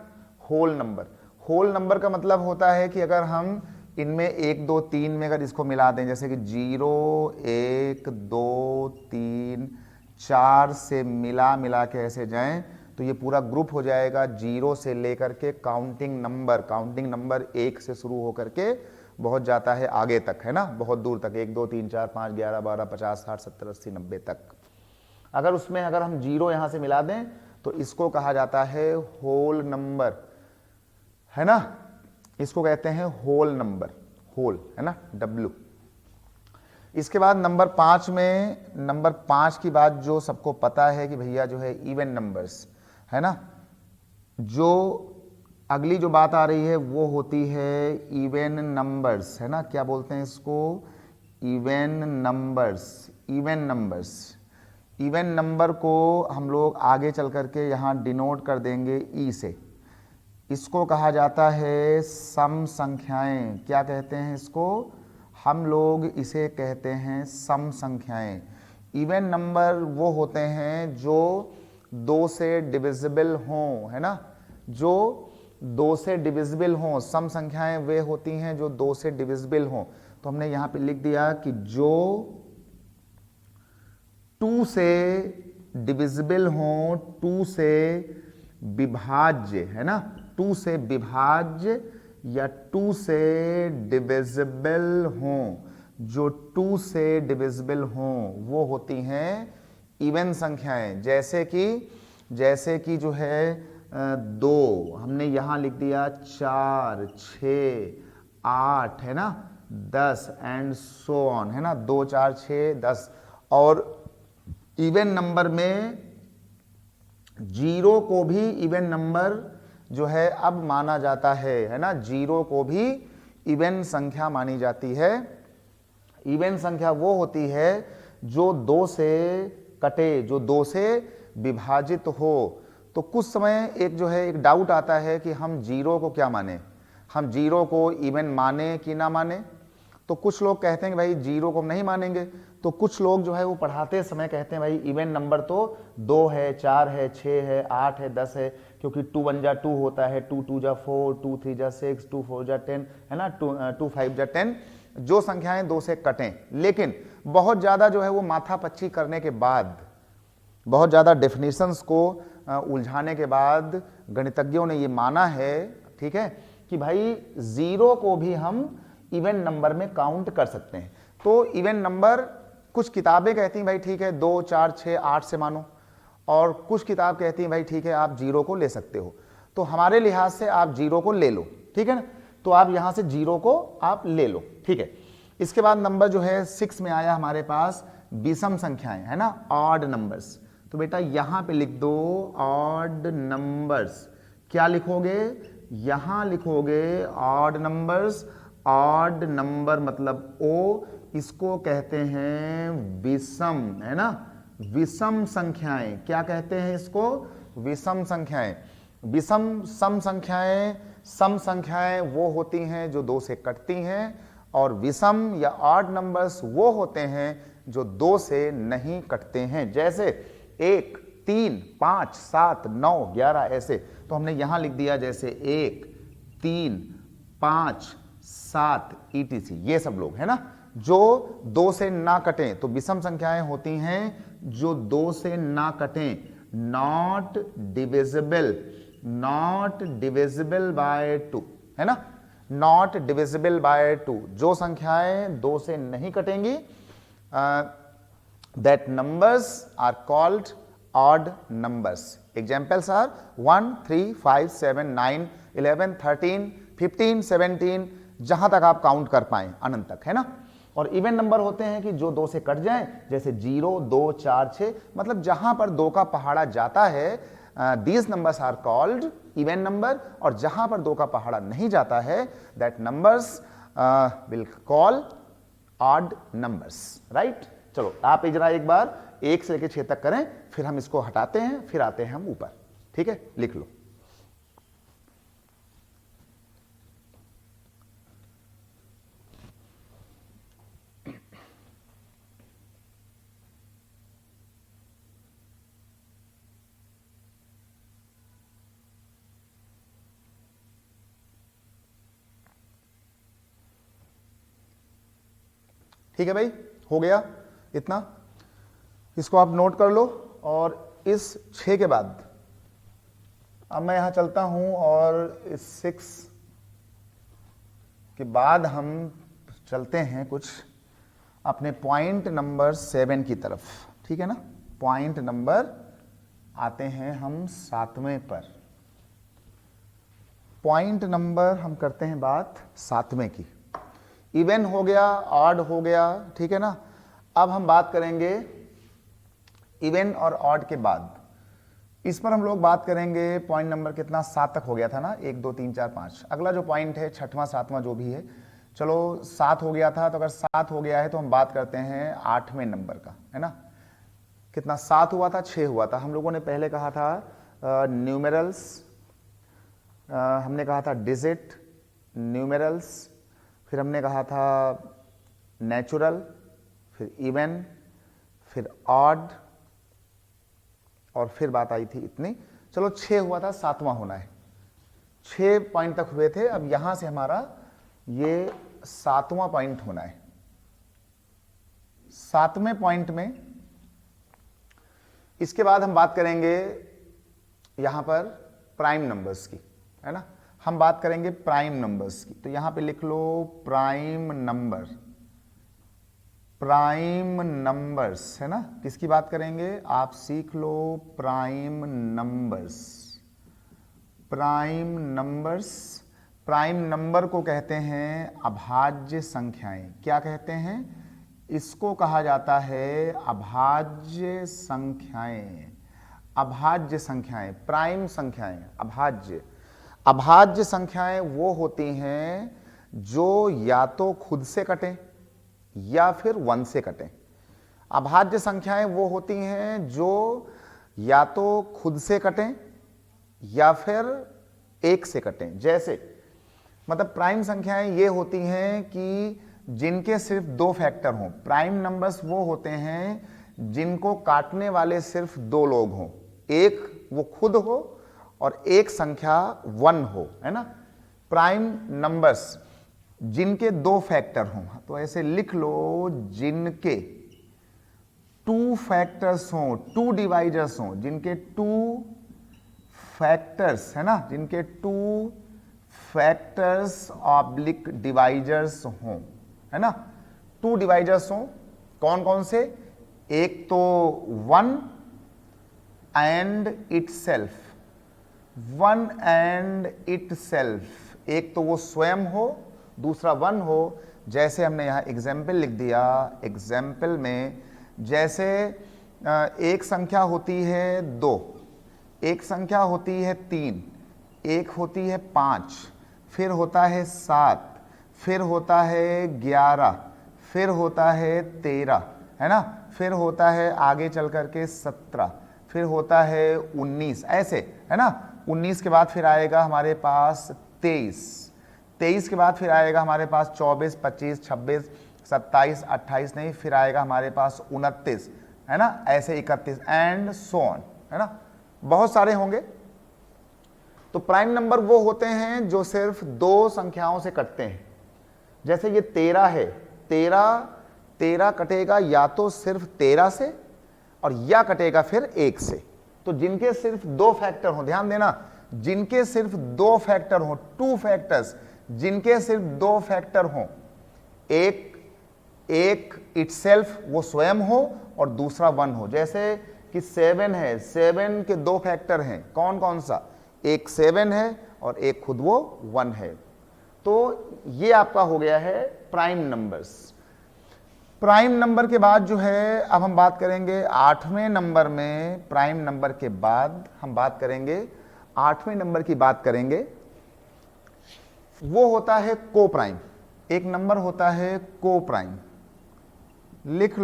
होल नंबर का मतलब होता है कि अगर हम इनमें 1, 2, 3 में अगर इसको मिला दें, जैसे कि 0, 1, 2, 3, 4 से मिला के ऐसे जाएं, तो ये पूरा ग्रुप हो जाएगा 0 से लेकर के काउंटिंग नंबर 1 से शुरू होकर के बहुत जाता है आगे तक, है ना, बहुत दूर तक, 1, 2, 3, 4, 5, 11, 12, 50, 60, 70, 80, 90 तक। अगर उसमें अगर हम 0 यहां से मिला दें तो इसको कहा जाता है होल नंबर, है ना। इसको कहते हैं होल नंबर, होल, है ना, W। इसके बाद नंबर 5 में, नंबर 5 की बात जो सबको पता है कि भैया जो है इवन नंबर्स, है ना। जो अगली जो बात आ रही है वो होती है इवन नंबर्स, है ना। क्या बोलते हैं इसको? इवन नंबर को हम लोग आगे चल करके यहाँ डिनोट कर देंगे E से। इसको कहा जाता है सम संख्याएं। क्या कहते हैं इसको? हम लोग इसे कहते हैं सम संख्याएं। इवन नंबर वो होते हैं जो 2 से डिविजिबल हों, है ना, जो 2 से डिविजिबल हों। सम संख्याएं वे होती हैं जो 2 से डिविजिबल हों। तो हमने यहां पे लिख दिया कि जो 2 से डिविजिबल हों, 2 से विभाज्य, है ना, 2 से विभाज्य या 2 से डिविजिबल हों, जो 2 से डिविजिबल हों वो होती हैं इवन संख्याएं। जैसे कि जो है 2 हमने यहां लिख दिया, 4, 6, 8 है ना, 10 एंड सो ऑन है ना, 2, 4, 6, 10। और इवन नंबर में 0 को भी इवन नंबर जो है अब माना जाता है ना, 0 को भी इवन संख्या मानी जाती है। इवन संख्या वो होती है जो 2 से कटे, जो 2 से विभाजित हो। तो कुछ समय एक डाउट आता है कि हम 0 को क्या माने, हम 0 को इवन माने कि ना माने। तो कुछ लोग कहते हैं कि भाई 0 को हम नहीं मानेंगे, तो कुछ लोग जो है वो पढ़ाते समय कहते हैं भाई इवन नंबर तो 2 है, 4 है, 6 है, 8 है, 10 है, क्योंकि 2 1 जा 2 होता है, 2 2 जा 4, 2 3 जा 6, 2 4 जा 10 है ना, 2 5 जा 10, जो संख्याएं 2 से कटें। लेकिन बहुत ज़्यादा जो है वो माथापच्ची करने के बाद, बहुत ज़्यादा डेफिनेशंस को उलझाने के बाद गणितज्ञों ने ये माना है, ठीक है, कि भाई 0 को भी हम इवन नंबर में काउंट कर सकते हैं। तो इवन नंबर कुछ किताबें कहती हैं भाई ठीक है 2, 4, 6, 8 से मानो, और कुछ किताब कहती हैं भाई ठीक है आप 0 को ले सकते हो। तो हमारे लिहाज से आप 0 को ले लो, ठीक है ना, तो आप यहां से 0 को आप ले लो, ठीक है। इसके बाद नंबर जो है 6 में आया हमारे पास विषम संख्याएं, है ना, ऑड नंबर्स। तो बेटा यहां पे लिख दो ऑड नंबर्स। क्या लिखोगे, यहां लिखोगे ऑड नंबर्स। ऑड नंबर मतलब ओ, इसको कहते हैं विषम, है ना, विषम संख्याएं। क्या कहते हैं इसको, विषम संख्याएं। विषम सम संख्याएं, सम संख्याएं वो होती हैं जो 2 से कटती हैं, और विषम या ऑड नंबर्स वो होते हैं जो 2 से नहीं कटते हैं। जैसे 1, 3, 5, 7, 9, 11 ऐसे। तो हमने यहां लिख दिया जैसे 1, 3, 5, 7 ETC, ये सब लोग है ना जो 2 से ना कटें। तो विषम संख्याएं होती हैं जो 2 से ना कटें, not divisible, not divisible by 2, है ना, नॉट डिविजिबल बाय 2। जो संख्याएं 2 से नहीं कटेंगी, that numbers are called odd numbers. Examples are 1, 3, 5, 7, 9, 11, 13, 15, 17, जहां तक आप काउंट कर पाए अनंत तक, है ना। और इवन नंबर होते हैं कि जो 2 से कट जाएं, जैसे 0, 2, 4, 6, मतलब जहां पर 2 का पहाड़ा जाता है, these numbers are called even number. और जहां पर 2 का पहाड़ा नहीं जाता है, that numbers will call odd numbers, right. चलो आप जरा एक बार 1 से लेकर 6 तक करें, फिर हम इसको हटाते हैं, फिर आते हैं हम ऊपर, ठीक है, लिख लो। ठीक है भाई, हो गया इतना, इसको आप नोट कर लो। और इस 6 के बाद अब मैं यहां चलता हूं, और इस 6 के बाद हम चलते हैं कुछ अपने पॉइंट नंबर 7 की तरफ, ठीक है ना। पॉइंट नंबर आते हैं हम 7वें पर। पॉइंट नंबर हम करते हैं बात 7वें की। इवन हो गया, ऑड हो गया, ठीक है ना। अब हम बात करेंगे इवन और ऑड के बाद, इस पर हम लोग बात करेंगे पॉइंट नंबर कितना, 7 तक हो गया था ना, 1 2 3 4 5। अगला जो पॉइंट है 6वां 7वां जो भी है, चलो 7 हो गया था, तो अगर 7 हो गया है तो हम बात करते हैं 8वें नंबर का, है ना। कितना 7 हुआ था, 6 हुआ था। हम लोगों ने पहले कहा था न्यूमेरल्स, हमने कहा था डिजिट, न्यूमेरल्स, फिर हमने कहा था नेचुरल, फिर इवन, फिर ऑड, और फिर बात आई थी इतनी। चलो 6 हुआ था, 7वां होना है। 6 पॉइंट तक हुए थे, अब यहां से हमारा ये 7वां पॉइंट होना है। 7वें पॉइंट में इसके बाद हम बात करेंगे यहां पर प्राइम नंबर्स की, है ना। हम बात करेंगे प्राइम नंबर्स की। तो यहां पे लिख लो प्राइम नंबर, प्राइम नंबर्स है ना। किसकी बात करेंगे, आप सीख लो prime numbers. Prime numbers, prime number को कहते हैं अभाज्य संख्याएं। क्या कहते हैं, इसको कहा जाता है अभाज्य संख्याएं। अभाज्य संख्याएं, प्राइम संख्याएं, अभाज्य। अभाज्य संख्याएं वो होती हैं जो या तो खुद से कटें या फिर 1 से कटें। अभाज्य संख्याएं वो होती हैं जो या तो खुद से कटें या फिर 1 से कटें। जैसे मतलब प्राइम संख्याएं ये होती हैं कि जिनके सिर्फ 2 फैक्टर हों। प्राइम नंबर्स वो होते हैं जिनको काटने वाले सिर्फ 2 लोग हों, एक वो खुद हो और एक संख्या 1 हो, है ना। प्राइम नंबर्स जिनके 2 फैक्टर हों, तो ऐसे लिख लो जिनके 2 फैक्टर्स हों, 2 डिवाइजर्स हों, जिनके 2 फैक्टर्स है ना, जिनके 2 फैक्टर्स ऑब्लिक डिवाइजर्स हों, है ना। 2 डिवाइजर्स हों, कौन कौन से, एक तो 1 एंड इटसेल्फ, 1 एंड इटसेल्फ, एक तो वो स्वयं हो, दूसरा 1 हो। जैसे हमने यहां एग्जाम्पल लिख दिया, एग्जाम्पल में जैसे एक संख्या होती है 2, एक संख्या होती है 3, एक होती है 5, फिर होता है 7, फिर होता है 11, फिर होता है 13, है ना, फिर होता है आगे चल करके 17, फिर होता है 19, ऐसे है ना। 19 के बाद फिर आएगा हमारे पास 23, 23 के बाद फिर आएगा हमारे पास 24, 25, 26, 27, 28 नहीं, फिर आएगा हमारे पास 29, है ना, ऐसे 31 एंड सो ऑन, है ना, बहुत सारे होंगे। तो प्राइम नंबर वो होते हैं जो सिर्फ 2 संख्याओं से कटते हैं। जैसे ये 13 है, 13 कटेगा या तो सिर्फ 13 से और या कटेगा फिर 1 से। तो जिनके सिर्फ 2 फैक्टर हो, ध्यान देना, जिनके सिर्फ 2 फैक्टर हो, 2 फैक्टर्स, जिनके सिर्फ 2 फैक्टर हो, एक इटसेल्फ वो स्वयं हो और दूसरा 1 हो। जैसे कि 7 है, 7 के 2 फैक्टर हैं, कौन कौन सा, एक 7 है और एक खुद वो 1 है। तो ये आपका हो गया है प्राइम नंबर्स। प्राइम नंबर के बाद जो है अब हम बात करेंगे 8वें नंबर में। प्राइम नंबर के बाद हम बात करेंगे 8वें नंबर की बात करेंगे, वो होता है को प्राइम। एक नंबर होता है को प्राइम, लिख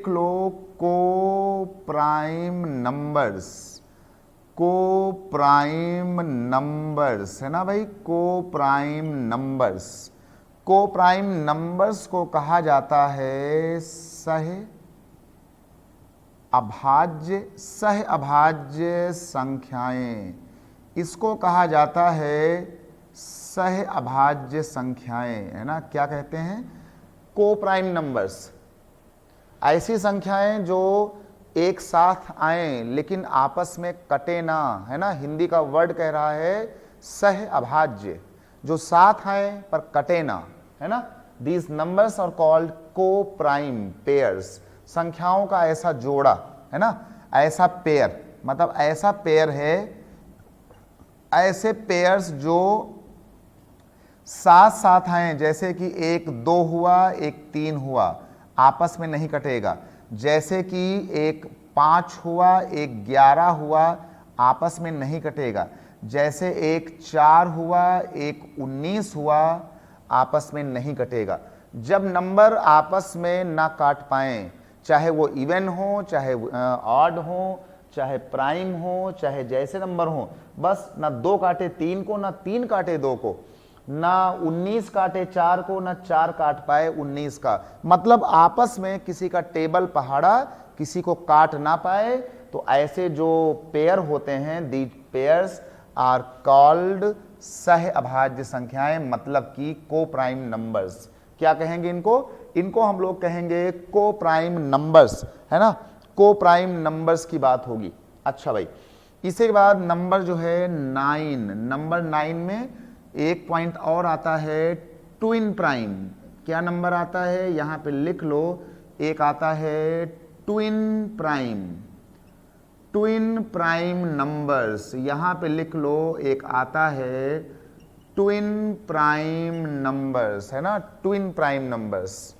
लो को प्राइम नंबर्स, को प्राइम नंबर्स, है ना भाई, को प्राइम नंबर्स। को प्राइम नंबर्स को कहा जाता है सह अभाज्य संख्याएं। इसको कहा जाता है सह अभाज्य संख्याएं, है ना। क्या कहते हैं, को प्राइम नंबर्स, ऐसी संख्याएं जो एक साथ आए लेकिन आपस में कटे ना, है ना। हिंदी का वर्ड कह रहा है सह अभाज्य, जो साथ आए पर कटे ना, है ना। दीज नंबर्स आर कॉल्ड को प्राइम पेयर्स। संख्याओं का ऐसा जोड़ा, है ना, ऐसा पेयर, मतलब ऐसा पेयर है, ऐसे पेयर्स जो साथ साथ आए, जैसे कि एक 2 हुआ, एक 3 हुआ, आपस में नहीं कटेगा। जैसे कि एक 5 हुआ, एक 11 हुआ, आपस में नहीं कटेगा। जैसे एक 4 हुआ, एक 19 हुआ, आपस में नहीं कटेगा। जब नंबर आपस में ना काट पाए, चाहे वो इवन हो, चाहे ऑड हो, चाहे प्राइम हो, चाहे जैसे नंबर हो, बस ना 2 काटे 3 को, ना 3 काटे 2 को, ना 19 काटे 4 को, ना 4 काट पाए 19 का, मतलब आपस में किसी का टेबल पहाड़ा किसी को काट ना पाए। तो ऐसे जो पेयर होते हैं, दी पेयर्स आर कॉल्ड सह अभाज्य संख्याएं, मतलब कि को प्राइम नंबर्स। क्या कहेंगे इनको, इनको हम लोग कहेंगे को प्राइम नंबर्स, है ना। को प्राइम नंबर्स की बात होगी। अच्छा भाई, इसी के बाद नंबर जो है 9, नंबर 9 में एक पॉइंट और आता है ट्विन प्राइम। क्या नंबर आता है यहां पे लिख लो, एक आता है twin prime, twin prime numbers, यहां पे लिख लो एक आता है ट्विन प्राइम नंबर्स, है ना, twin prime numbers.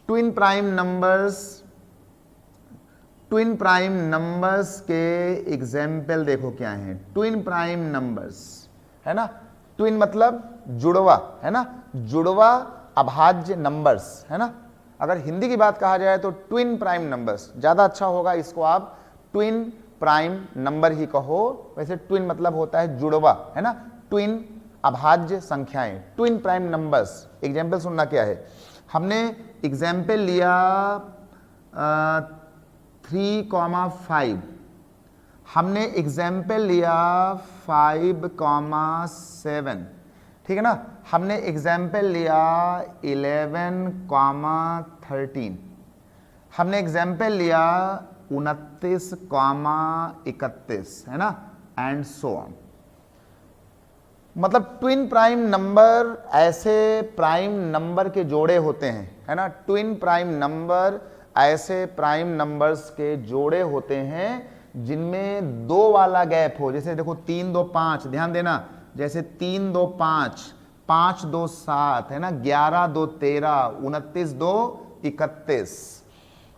Twin prime numbers, twin prime numbers के एग्जाम्पल देखो क्या है। ट्विन प्राइम नंबर्स, है ना, ट्विन मतलब जुड़वा, है ना, जुड़वा अभाज्य नंबर्स, है ना। अगर हिंदी की बात कहा जाए तो ट्विन प्राइम नंबर्स ज्यादा अच्छा होगा, इसको आप ट्विन प्राइम नंबर ही कहो। वैसे ट्विन मतलब होता है जुड़वा, है ना, ट्विन अभाज्य संख्याएं, ट्विन प्राइम नंबर्स। एग्जाम्पल सुनना क्या है, हमने एग्जाम्पल लिया 3,5, हमने एग्जाम्पल लिया 5,7, ठीक है ना, हमने एग्जाम्पल लिया 11,13, हमने एग्जाम्पल लिया 29,31, है ना, एंड सो ऑन। मतलब ट्विन प्राइम नंबर ऐसे प्राइम नंबर के जोड़े होते हैं, है ना, ट्विन प्राइम नंबर ऐसे प्राइम नंबर्स के जोड़े होते हैं जिनमें 2 वाला गैप हो। जैसे देखो 3, 2, 5, ध्यान देना, जैसे 3, 2, 5, 5, 2, 7, है ना, 11, 2, 13, 29, 2, 31।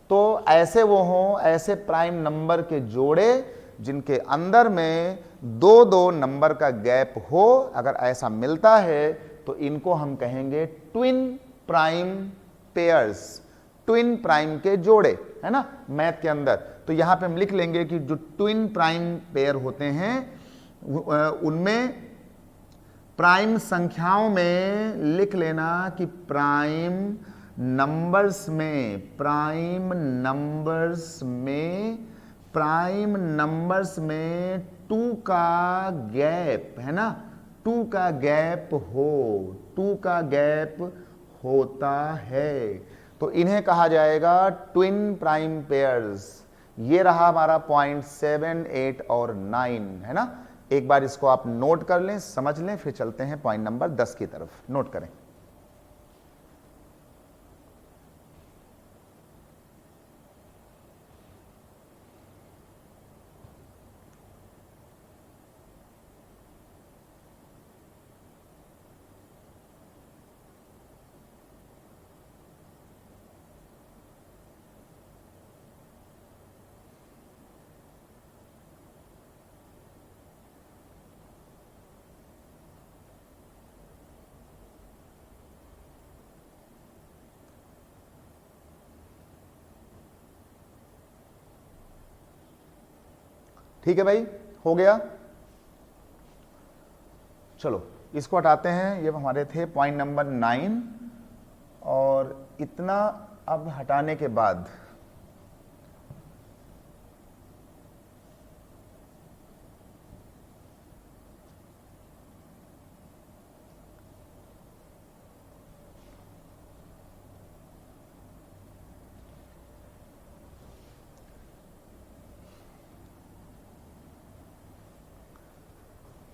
तो ऐसे वो हों, ऐसे प्राइम नंबर के जोड़े जिनके अंदर में 2-2 नंबर का गैप हो। अगर ऐसा मिलता है तो इनको हम कहेंगे twin prime pairs, twin prime के जोड़े, है ना, मैथ के अंदर। तो यहां पे हम लिख लेंगे कि जो ट्विन प्राइम पेयर होते हैं उनमें प्राइम संख्याओं में लिख लेना कि प्राइम नंबर्स में, प्राइम नंबर्स में, प्राइम नंबर्स में 2 का गैप, है ना, 2 का गैप हो, 2 का गैप होता है, तो इन्हें कहा जाएगा ट्विन प्राइम पेयर्स। ये रहा हमारा पॉइंट 7, 8 और 9, है ना। एक बार इसको आप नोट कर लें, समझ लें, फिर चलते हैं पॉइंट नंबर 10 की तरफ। नोट करें। ठीक है भाई, हो गया। चलो इसको हटाते हैं, ये हमारे थे पॉइंट नंबर 9। और इतना अब हटाने के बाद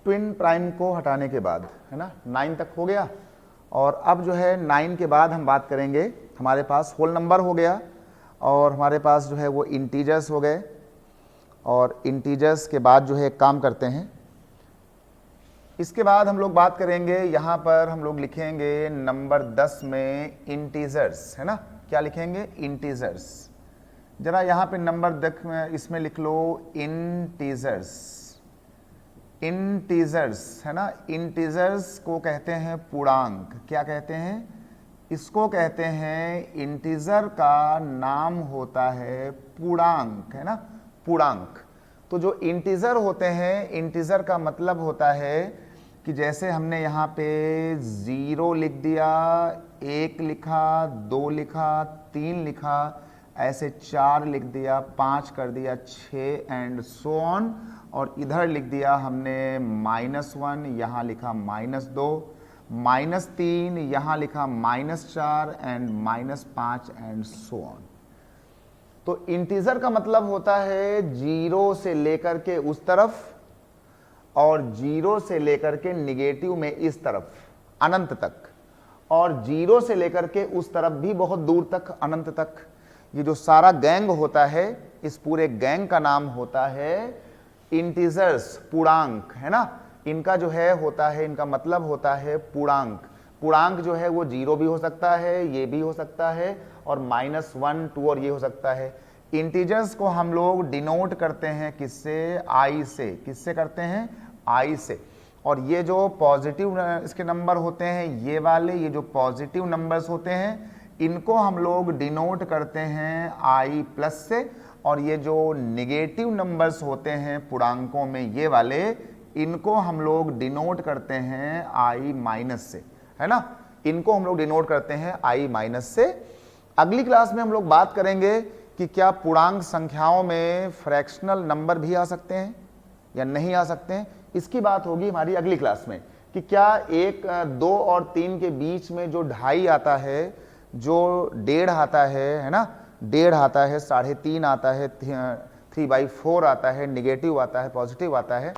ट्विन प्राइम को हटाने के बाद, है ना, 9 तक हो गया। और अब जो है 9 के बाद हम बात करेंगे, हमारे पास होल नंबर हो गया और हमारे पास जो है वो इंटीजर्स हो गए। और इंटीजर्स के बाद जो है एक काम करते हैं, इसके बाद हम लोग बात करेंगे, यहाँ पर हम लोग लिखेंगे नंबर 10 में इंटीजर्स, है ना, क्या लिखेंगे, इंटीजर्स। जरा यहाँ पे नंबर देख, इसमें लिख लो इंटीजर्स, इंटीजर्स, है ना। इंटीजर्स को कहते हैं पूर्णांक। क्या कहते हैं, इसको कहते हैं, इंटीजर का नाम होता है पूर्णांक, है ना, पूर्णांक। तो जो इंटीजर होते हैं, इंटीजर का मतलब होता है कि जैसे हमने यहाँ पे 0 लिख दिया, 1 लिखा, 2 लिखा, 3 लिखा, ऐसे 4 लिख दिया, 5 कर दिया, 6 एंड सो ऑन। और इधर लिख दिया हमने -1, यहाँ लिखा -2, -3, यहाँ लिखा -4 एंड -5 एंड सो ऑन। तो इंटीजर का मतलब होता है 0 से लेकर के उस तरफ और 0 से लेकर के निगेटिव में इस तरफ अनंत तक, और 0 से लेकर के उस तरफ भी बहुत दूर तक अनंत तक। ये जो सारा गैंग होता है, इस पूरे गैंग का नाम होता है इंटीजर्स, पूर्णांक, है ना। इनका जो है होता है, इनका मतलब होता है पूर्णांक। पूर्णांक जो है वो 0 भी हो सकता है, ये भी हो सकता है, और -1, 2 और ये हो सकता है। इंटीजर्स को हम लोग डिनोट करते हैं किससे? आई से। किससे करते हैं? आई से। और ये जो पॉजिटिव इसके नंबर होते हैं, ये वाले, ये जो पॉजिटिव नंबर्स होते हैं, इनको हम लोग डिनोट करते हैं आई प्लस से, और ये जो निगेटिव नंबर्स होते हैं पूर्णांकों में, ये वाले, इनको हम लोग डिनोट करते हैं आई माइनस से, है ना। इनको हम लोग डिनोट करते हैं आई माइनस से। अगली क्लास में हम लोग बात करेंगे कि क्या पूर्णांक संख्याओं में फ्रैक्शनल नंबर भी आ सकते हैं या नहीं आ सकते हैं। इसकी बात होगी हमारी अगली क्लास में कि क्या 1, 2 और 3 के बीच में जो 2.5 आता है, जो 1.5 आता है ना, 1.5 आता है, 3.5 आता है, 3/4 आता है, निगेटिव आता है, पॉजिटिव आता है,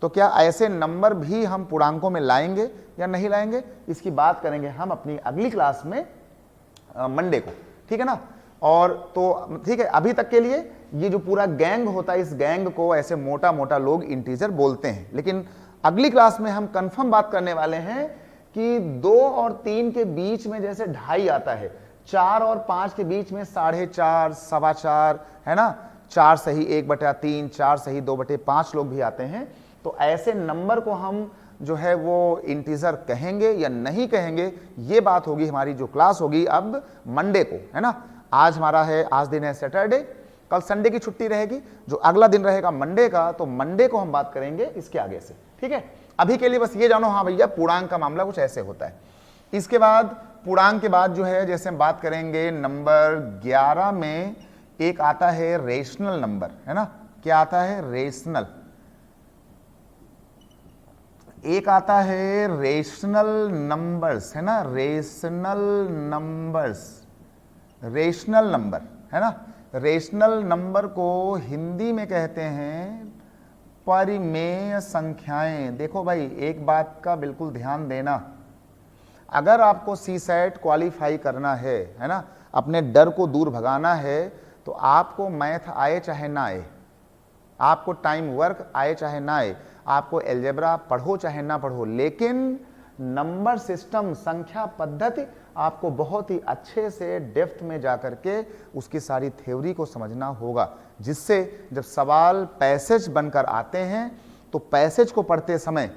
तो क्या ऐसे नंबर भी हम पूर्णांकों में लाएंगे या नहीं लाएंगे, इसकी बात करेंगे हम अपनी अगली क्लास में मंडे को, ठीक है ना। और तो ठीक है, अभी तक के लिए ये जो पूरा गैंग होता है, इस गैंग को ऐसे मोटा मोटा लोग इंटीजर बोलते हैं। लेकिन अगली क्लास में हम कंफर्म बात करने वाले हैं कि 2 और 3 के बीच में जैसे 2.5 आता है, 4 और 5 के बीच में 4.5, 4.25, है ना, 4 सही 1/3, 4 सही 2/5 लोग भी आते हैं। तो ऐसे नंबर को हम जो है वो इंटीजर कहेंगे या नहीं कहेंगे, ये बात होगी हमारी जो क्लास होगी अब मंडे को, है ना। आज हमारा है, आज दिन है सैटरडे, कल संडे की छुट्टी रहेगी, जो अगला दिन रहेगा मंडे का, तो मंडे को हम बात करेंगे इसके आगे से, ठीक है। अभी के लिए बस ये जानो, हाँ भैया पूर्णांक का मामला कुछ ऐसे होता है। इसके बाद पूर्णांक के बाद जो है, जैसे हम बात करेंगे नंबर 11 में एक आता है रेशनल नंबर, है ना। क्या आता है? रेशनल। एक आता है रेशनल नंबर्स, है ना, रेशनल नंबर्स, रेशनल नंबर, है ना। रेशनल नंबर को हिंदी में कहते हैं परिमेय संख्याएं। देखो भाई, एक बात का बिल्कुल ध्यान देना, अगर आपको सीसैट क्वालिफाई करना है ना, अपने डर को दूर भगाना है, तो आपको मैथ आए चाहे ना आए, आपको टाइम वर्क आए चाहे ना आए, आपको एल्जेब्रा पढ़ो चाहे ना पढ़ो, लेकिन नंबर सिस्टम, संख्या पद्धति आपको बहुत ही अच्छे से डेप्थ में जाकर के उसकी सारी थ्योरी को समझना होगा, जिससे जब सवाल पैसेज बनकर आते हैं तो पैसेज को पढ़ते समय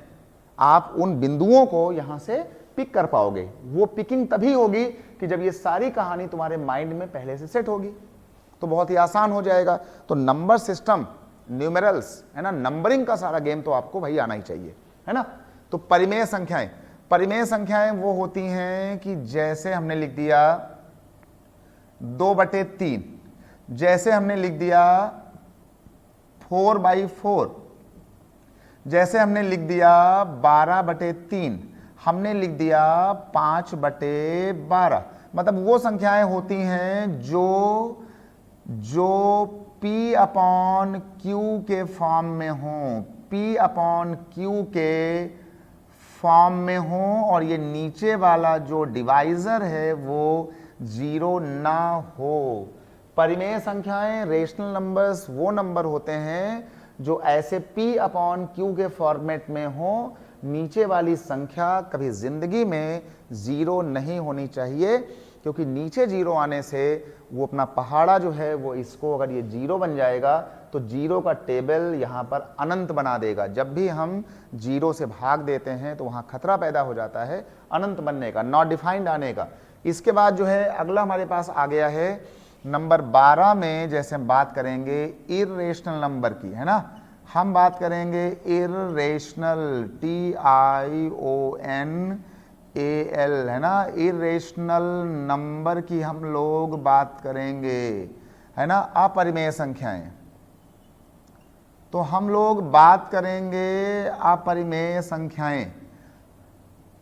आप उन बिंदुओं को यहां से पिक कर पाओगे। वो पिकिंग तभी होगी कि जब ये सारी कहानी तुम्हारे माइंड में पहले से सेट होगी, तो बहुत ही आसान हो जाएगा। तो नंबर सिस्टम, न्यूमेरल्स, है ना, नंबरिंग का सारा गेम तो आपको भाई आना ही चाहिए, है ना। तो परिमेय संख्याएं, परिमेय संख्याएं वो होती हैं कि जैसे हमने लिख दिया 2/3, जैसे हमने लिख दिया 4/4, जैसे हमने लिख दिया 12/3, हमने लिख दिया 5/12। मतलब वो संख्याएं होती हैं जो P/Q के फॉर्म में हो, P/Q के फॉर्म में हो, और ये नीचे वाला जो डिवाइजर है वो 0 ना हो। परिमेय संख्याएं, रेशनल नंबर्स वो नंबर होते हैं जो ऐसे P/Q के फॉर्मेट में हो, नीचे वाली संख्या कभी जिंदगी में 0 नहीं होनी चाहिए, क्योंकि नीचे 0 आने से वो अपना पहाड़ा जो है वो इसको, अगर ये 0 बन जाएगा तो 0 का टेबल यहाँ पर अनंत बना देगा। जब भी हम 0 से भाग देते हैं तो वहाँ खतरा पैदा हो जाता है अनंत बनने का, नॉट डिफाइंड आने का। इसके बाद जो है अगला हमारे पास आ गया है नंबर 12 में, जैसे हम बात करेंगे इर्रेशनल नंबर की, है ना। हम बात करेंगे इर्रेशनल, TIONAL, है ना, इर्रेशनल नंबर की हम लोग बात करेंगे, है ना। अपरिमेय संख्याएं, तो हम लोग बात करेंगे अपरिमेय संख्याएं।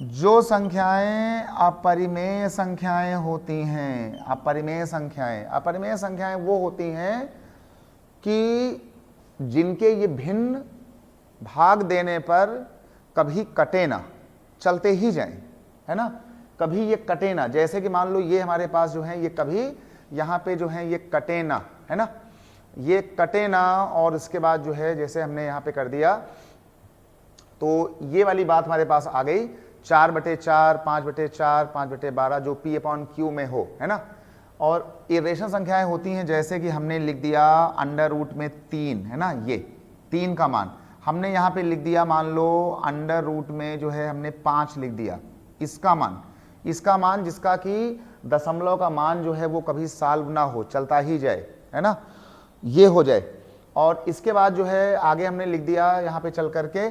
जो संख्याएं अपरिमेय संख्याएं होती हैं, अपरिमेय संख्याएं वो होती हैं कि जिनके ये भिन्न भाग देने पर कभी कटे ना, चलते ही जाएं, है ना, कभी ये कटे ना। जैसे कि मान लो ये हमारे पास जो है ये कभी यहाँ पे जो है ये कटे ना, है ना, ये कटे ना। और इसके बाद जो है जैसे हमने यहाँ पे कर दिया तो ये वाली बात हमारे पास आ गई 4/4, 5/4, 5/12 जो P/Q में हो, है ना। और इरेशनल संख्याएं होती हैं जैसे कि हमने लिख दिया अंडर रूट में 3, है ना, ये 3 का मान हमने यहाँ पे लिख दिया, मान लो अंडर रूट में जो है हमने 5 लिख दिया, इसका मान जिसका कि दशमलव का मान जो है वो कभी सॉल्व ना हो, चलता ही जाए, है ना, ये हो जाए। और इसके बाद जो है आगे हमने लिख दिया यहाँ पे चल करके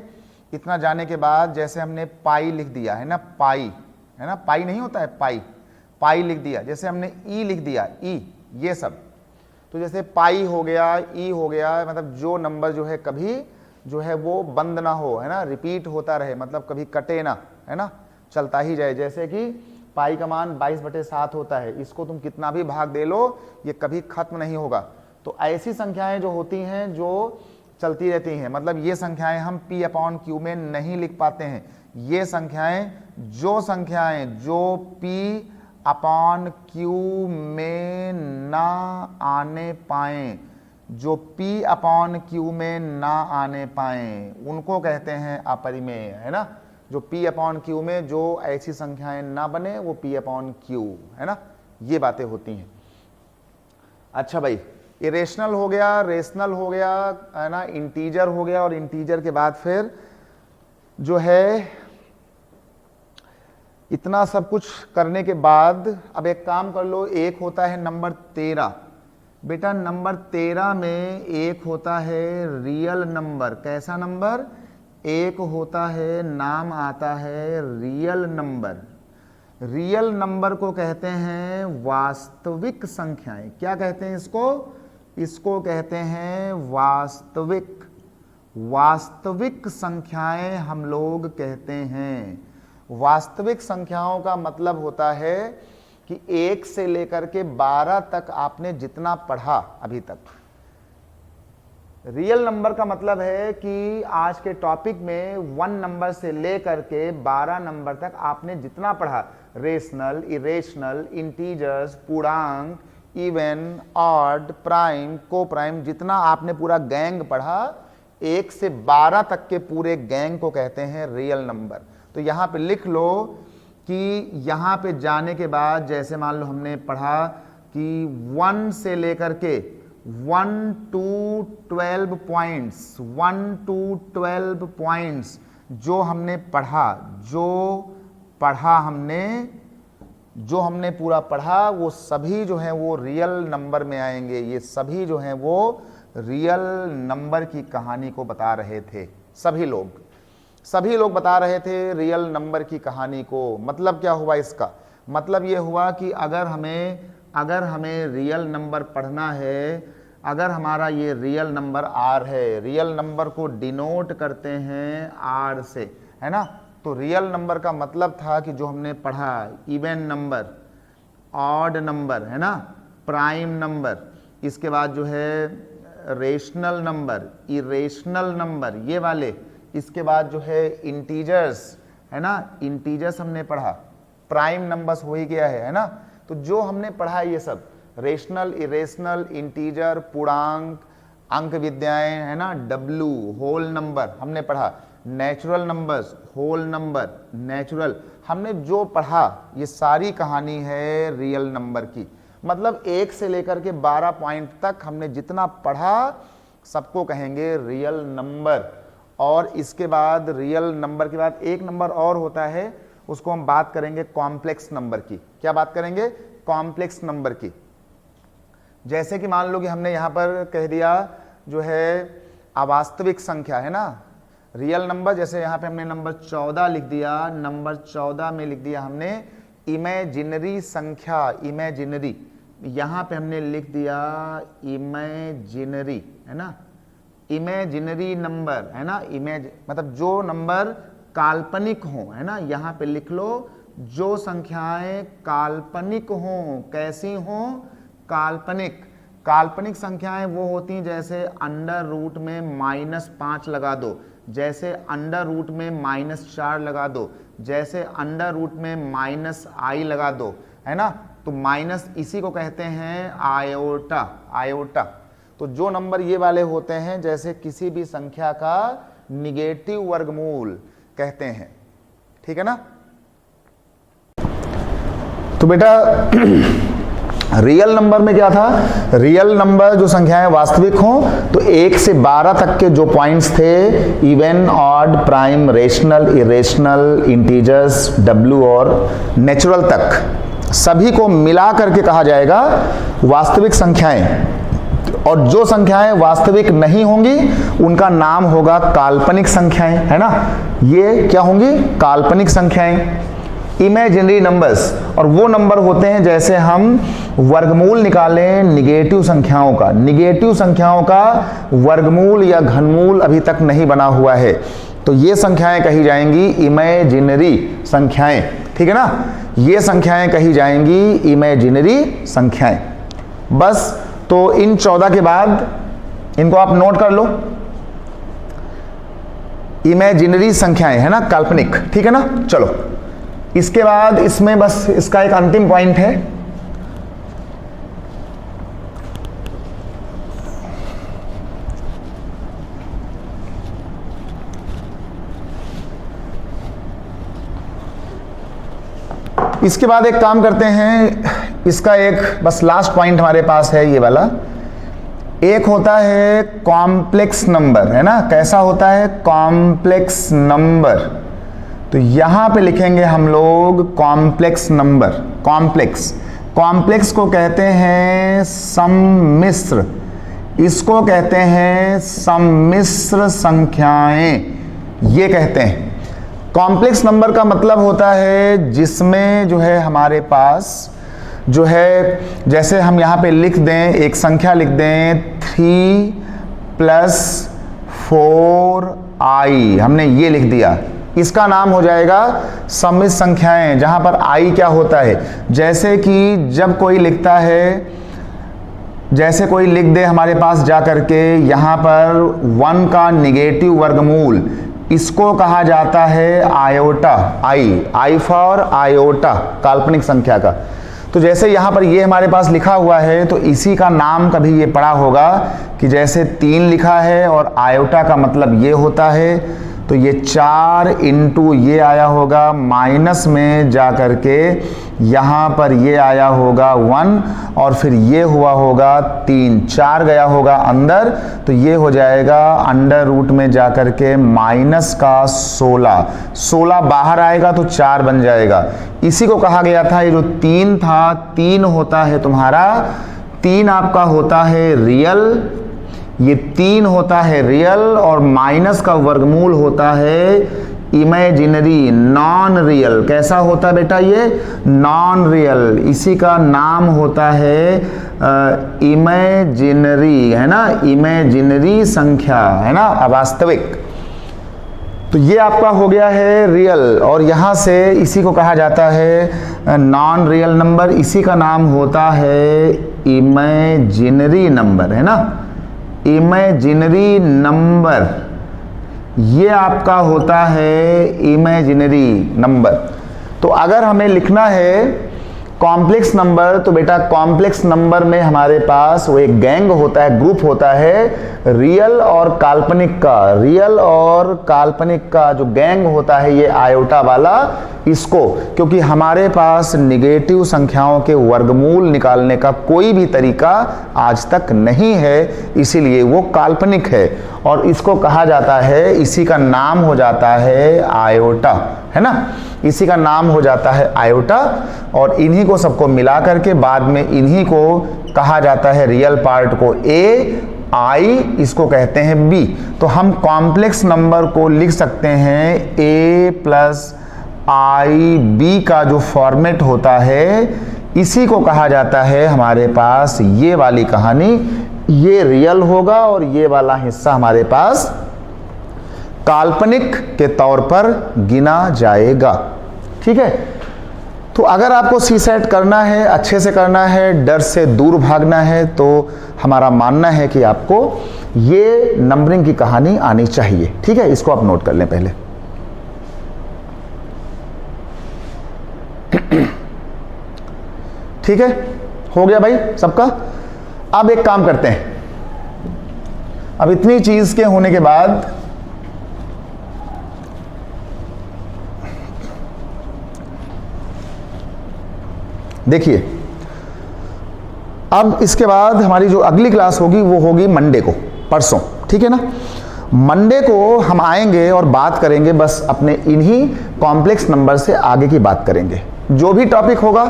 इतना जाने के बाद जैसे हमने पाई लिख दिया, है ना, पाई, है ना, पाई नहीं होता है पाई लिख दिया। जैसे हमने ई लिख दिया, ई, ये सब, तो जैसे पाई हो गया, ई हो गया, मतलब जो नंबर जो है कभी जो है वो बंद ना हो, है ना, रिपीट होता रहे, मतलब कभी कटे ना, है ना, चलता ही जाए। जैसे कि पाई का मान 22/7 होता है, इसको तुम कितना भी भाग दे लो ये कभी खत्म नहीं होगा। तो ऐसी संख्याएं जो होती हैं जो चलती रहती हैं, मतलब ये संख्याएं हम P/Q में नहीं लिख पाते हैं। ये संख्याएं जो P/Q में ना आने पाएं, जो P/Q में ना आने पाएं उनको कहते हैं अपरिमेय, है ना। जो P/Q में जो ऐसी संख्याएं ना बने वो P/Q, है ना, ये बातें होती हैं। अच्छा भाई, इरेशनल हो गया, रेशनल हो गया, है ना, इंटीजर हो गया, और इंटीजर के बाद फिर जो है इतना सब कुछ करने के बाद अब एक काम कर लो, एक होता है नंबर 13। बेटा नंबर 13 में एक होता है रियल नंबर। कैसा नंबर? एक होता है, नाम आता है रियल नंबर। रियल नंबर को कहते हैं वास्तविक संख्याएं। क्या कहते हैं इसको? इसको कहते हैं वास्तविक संख्याएं हम लोग कहते हैं। वास्तविक संख्याओं का मतलब होता है कि 1 से लेकर के 12 तक आपने जितना पढ़ा अभी तक। रियल नंबर का मतलब है कि आज के टॉपिक में 1 नंबर से लेकर के 12 नंबर तक आपने जितना पढ़ा, रेशनल, इरेशनल, इंटीजर्स, पूर्णांक, इवन, ऑड, प्राइम, को प्राइम, जितना आपने पूरा गैंग पढ़ा 1 से 12 तक के पूरे गैंग को कहते हैं रियल नंबर। तो यहां पे लिख लो कि यहां पे जाने के बाद जैसे मान लो हमने पढ़ा कि 1 से लेकर के 1 to 12 पॉइंट्स, 1 to 12 पॉइंट्स जो हमने पूरा पढ़ा वो सभी जो है वो रियल नंबर में आएंगे। ये सभी जो हैं वो रियल नंबर की कहानी को बता रहे थे। सभी लोग बता रहे थे रियल नंबर की कहानी को। मतलब क्या हुआ इसका? मतलब ये हुआ कि अगर हमें रियल नंबर पढ़ना है, अगर हमारा ये रियल नंबर R है, रियल नंबर को डिनोट करते हैं R से, है ना। तो रियल नंबर का मतलब था कि जो हमने पढ़ा इवन नंबर, ऑड नंबर, है ना, प्राइम नंबर, इसके बाद जो है रेशनल नंबर, इरेशनल नंबर, ये वाले, इसके बाद जो है इंटीजर्स, है ना, इंटीजर्स हमने पढ़ा, प्राइम नंबर्स हो ही गया है ना। तो जो हमने पढ़ा ये सब रेशनल, इरेशनल, इंटीजर, पूर्णांक, अंक विद्याएं, है ना, W, होल नंबर हमने पढ़ा, natural numbers, whole number, natural, हमने जो पढ़ा ये सारी कहानी है रियल नंबर की। मतलब 1 से लेकर के 12 पॉइंट तक हमने जितना पढ़ा सबको कहेंगे रियल नंबर। और इसके बाद रियल नंबर के बाद एक नंबर और होता है, उसको हम बात करेंगे कॉम्प्लेक्स नंबर की। क्या बात करेंगे? कॉम्प्लेक्स नंबर की। जैसे कि मान लो कि हमने यहां पर कह दिया जो है अवास्तविक संख्या, है ना, रियल नंबर। जैसे यहां पे हमने नंबर 14 लिख दिया, नंबर 14 में लिख दिया हमने इमेजिनरी संख्या, इमेजिनरी, यहां पे हमने लिख दिया इमेजिनरी, है ना, इमेजिनरी नंबर, है ना, इमेज मतलब जो नंबर काल्पनिक हों, है ना, यहां पे लिख लो, जो संख्याएं काल्पनिक हों, कैसी हों, काल्पनिक। काल्पनिक संख्याएं वो होती हैं जैसे अंडर रूट में -5 लगा दो, जैसे अंडर रूट में -4 लगा दो, जैसे अंडर रूट में -i लगा दो, है ना। तो माइनस इसी को कहते हैं आयोटा, आयोटा। तो जो नंबर ये वाले होते हैं जैसे किसी भी संख्या का निगेटिव वर्गमूल कहते हैं, ठीक है ना। तो बेटा रियल नंबर में क्या था, रियल नंबर जो संख्याएं वास्तविक हों तो 1 से 12 तक के जो पॉइंट्स थे, even, odd, prime, rational, irrational, integers, W और नेचुरल तक, सभी को मिला करके कहा जाएगा वास्तविक संख्याएं। और जो संख्याएं वास्तविक नहीं होंगी उनका नाम होगा काल्पनिक संख्याएं, है ना। ये क्या होंगी, काल्पनिक संख्याएं, इमेजिनरी नंबर्स। और वो नंबर होते हैं जैसे हम वर्गमूल निकालें निगेटिव संख्याओं का, निगेटिव संख्याओं का वर्गमूल या घनमूल अभी तक नहीं बना हुआ है, तो ये संख्याएं कही जाएंगी इमेजिनरी संख्याएं, ठीक है ना। ये संख्याएं कही जाएंगी इमेजिनरी संख्याएं। बस, तो इन 14 के बाद इनको आप नोट कर लो, इमेजिनरी संख्याएं, है ना, काल्पनिक, ठीक है ना। चलो, इसके बाद इसमें बस इसका एक अंतिम पॉइंट है, इसके बाद एक काम करते हैं, इसका एक बस लास्ट पॉइंट हमारे पास है ये वाला। एक होता है कॉम्प्लेक्स नंबर, है ना। कैसा होता है, कॉम्प्लेक्स नंबर। तो यहां पे लिखेंगे हम लोग कॉम्प्लेक्स नंबर, कॉम्प्लेक्स। कॉम्प्लेक्स को कहते हैं सम्मिश्र, इसको कहते हैं सम्मिश्र संख्याएं, ये कहते हैं। कॉम्प्लेक्स नंबर का मतलब होता है जिसमें जो है हमारे पास जो है, जैसे हम यहाँ पे लिख दें, एक संख्या लिख दें 3 + 4i, हमने ये लिख दिया, इसका नाम हो जाएगा सम्मिश्र संख्याएं, जहां पर i क्या होता है, जैसे कि जब कोई लिखता है, जैसे कोई लिख दे हमारे पास जा करके यहाँ पर 1 का निगेटिव वर्गमूल, इसको कहा जाता है आयोटा, आई फॉर आयोटा, काल्पनिक संख्या का। तो जैसे यहाँ पर ये हमारे पास लिखा हुआ है, तो इसी का नाम कभी ये पढ़ा होगा कि जैसे 3 लिखा है और आयोटा का मतलब ये होता है, तो ये 4 इंटू ये आया होगा, माइनस में जा करके यहाँ पर ये आया होगा 1, और फिर ये हुआ होगा 3, 4 गया होगा अंदर, तो ये हो जाएगा अंडर रूट में जा करके माइनस का 16, 16 बाहर आएगा तो 4 बन जाएगा। इसी को कहा गया था, ये जो 3 था, 3 होता है तुम्हारा, 3 आपका होता है रियल, ये 3 होता है रियल, और माइनस का वर्गमूल होता है इमेजिनरी, नॉन रियल। कैसा होता है बेटा, ये नॉन रियल, इसी का नाम होता है इमेजिनरी, है ना, इमेजिनरी संख्या, है ना, अवास्तविक। तो ये आपका हो गया है रियल, और यहाँ से इसी को कहा जाता है नॉन रियल नंबर, इसी का नाम होता है इमेजिनरी नंबर, है ना, इमेजिनरी नंबर, ये आपका होता है इमेजिनरी नंबर। तो अगर हमें लिखना है कॉम्प्लेक्स नंबर, तो बेटा कॉम्प्लेक्स नंबर में हमारे पास वो एक गैंग होता है, ग्रुप होता है रियल और काल्पनिक का, रियल और काल्पनिक का जो गैंग होता है ये आयोटा वाला, इसको, क्योंकि हमारे पास निगेटिव संख्याओं के वर्गमूल निकालने का कोई भी तरीका आज तक नहीं है, इसीलिए वो काल्पनिक है, और इसको कहा जाता है, इसी का नाम हो जाता है आयोटा, है ना, इसी का नाम हो जाता है आयोटा। और इन्हीं को सबको मिला करके बाद में इन्हीं को कहा जाता है, रियल पार्ट को ए, आई इसको कहते हैं बी। तो हम कॉम्प्लेक्स नंबर को लिख सकते हैं a + i/b का जो फॉर्मेट होता है, इसी को कहा जाता है हमारे पास ये वाली कहानी, ये रियल होगा और ये वाला हिस्सा हमारे पास काल्पनिक के तौर पर गिना जाएगा। ठीक है, तो अगर आपको सीसेट करना है, अच्छे से करना है, डर से दूर भागना है, तो हमारा मानना है कि आपको ये नंबरिंग की कहानी आनी चाहिए। ठीक है, इसको आप नोट कर लें पहले। ठीक है, हो गया भाई सबका। अब एक काम करते हैं, अब इतनी चीज के होने के बाद देखिए, अब इसके बाद हमारी जो अगली क्लास होगी वो होगी मंडे को, परसों। ठीक है ना, मंडे को हम आएंगे और बात करेंगे बस अपने इन्हीं कॉम्प्लेक्स नंबर से आगे की बात करेंगे। जो भी टॉपिक होगा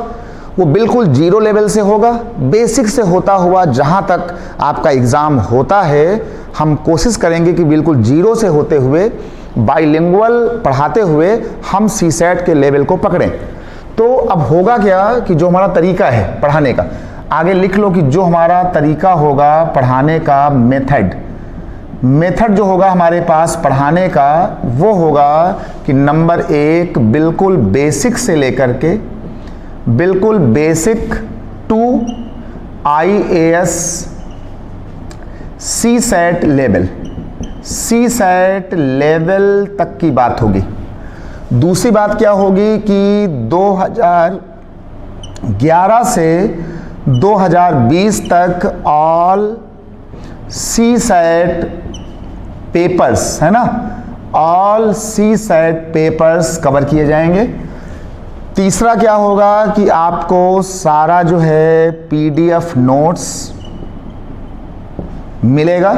वो बिल्कुल जीरो लेवल से होगा, बेसिक से होता हुआ जहां तक आपका एग्जाम होता है, हम कोशिश करेंगे कि बिल्कुल जीरो से होते हुए बाइलिंगुअल पढ़ाते हुए हम सीसेट के लेवल को पकड़ें। तो अब होगा क्या कि जो हमारा तरीका है पढ़ाने का, आगे लिख लो कि जो हमारा तरीका होगा पढ़ाने का, मेथड जो होगा हमारे पास पढ़ाने का, वो होगा कि नंबर 1 बिल्कुल बेसिक से लेकर के बिल्कुल basic to IAS CSAT level तक की बात होगी। दूसरी बात क्या होगी कि 2011 से 2020 तक ऑल सीसेट पेपर्स, है ना, ऑल सीसेट पेपर्स कवर किए जाएंगे। तीसरा क्या होगा कि आपको सारा जो है PDF नोट्स मिलेगा,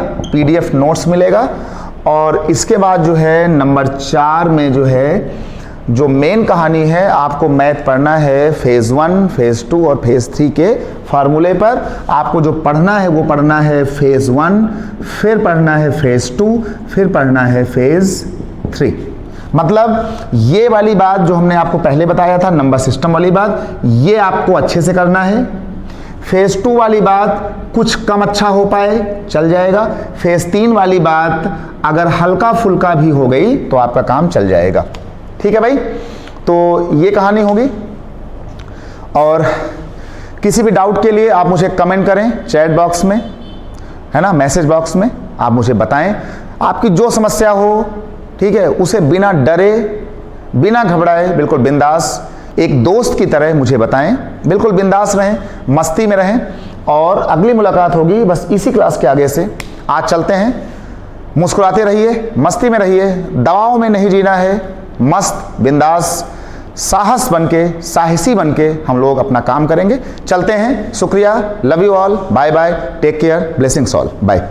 और इसके बाद जो है नंबर 4 में जो है जो मेन कहानी है, आपको मैथ पढ़ना है फेज़ 1, फेज़ 2 और फेज़ 3 के फार्मूले पर। आपको जो पढ़ना है वो पढ़ना है फेज़ 1, फिर पढ़ना है फेज़ 2, फिर पढ़ना है फेज़ 3। मतलब ये वाली बात जो हमने आपको पहले बताया था, नंबर सिस्टम वाली बात, ये आपको अच्छे से करना है। फेज़ 2 वाली बात कुछ कम अच्छा हो पाए चल जाएगा। फेज़ 3 वाली बात अगर हल्का फुल्का भी हो गई तो आपका काम चल जाएगा। ठीक है भाई, तो ये कहानी होगी। और किसी भी डाउट के लिए आप मुझे कमेंट करें चैट बॉक्स में, है ना, मैसेज बॉक्स में आप मुझे बताएं आपकी जो समस्या हो। ठीक है, उसे बिना डरे, बिना घबराए, बिल्कुल बिंदास एक दोस्त की तरह मुझे बताएं। बिल्कुल बिंदास रहें, मस्ती में रहें, और अगली मुलाकात होगी बस इसी क्लास के आगे से। आज चलते हैं, मुस्कुराते रहिए, मस्ती में रहिए, दवाओं में नहीं जीना है, मस्त बिंदास साहस बनके, साहसी बनके हम लोग अपना काम करेंगे। चलते हैं, शुक्रिया, love you all, bye bye, take care, blessings all, bye.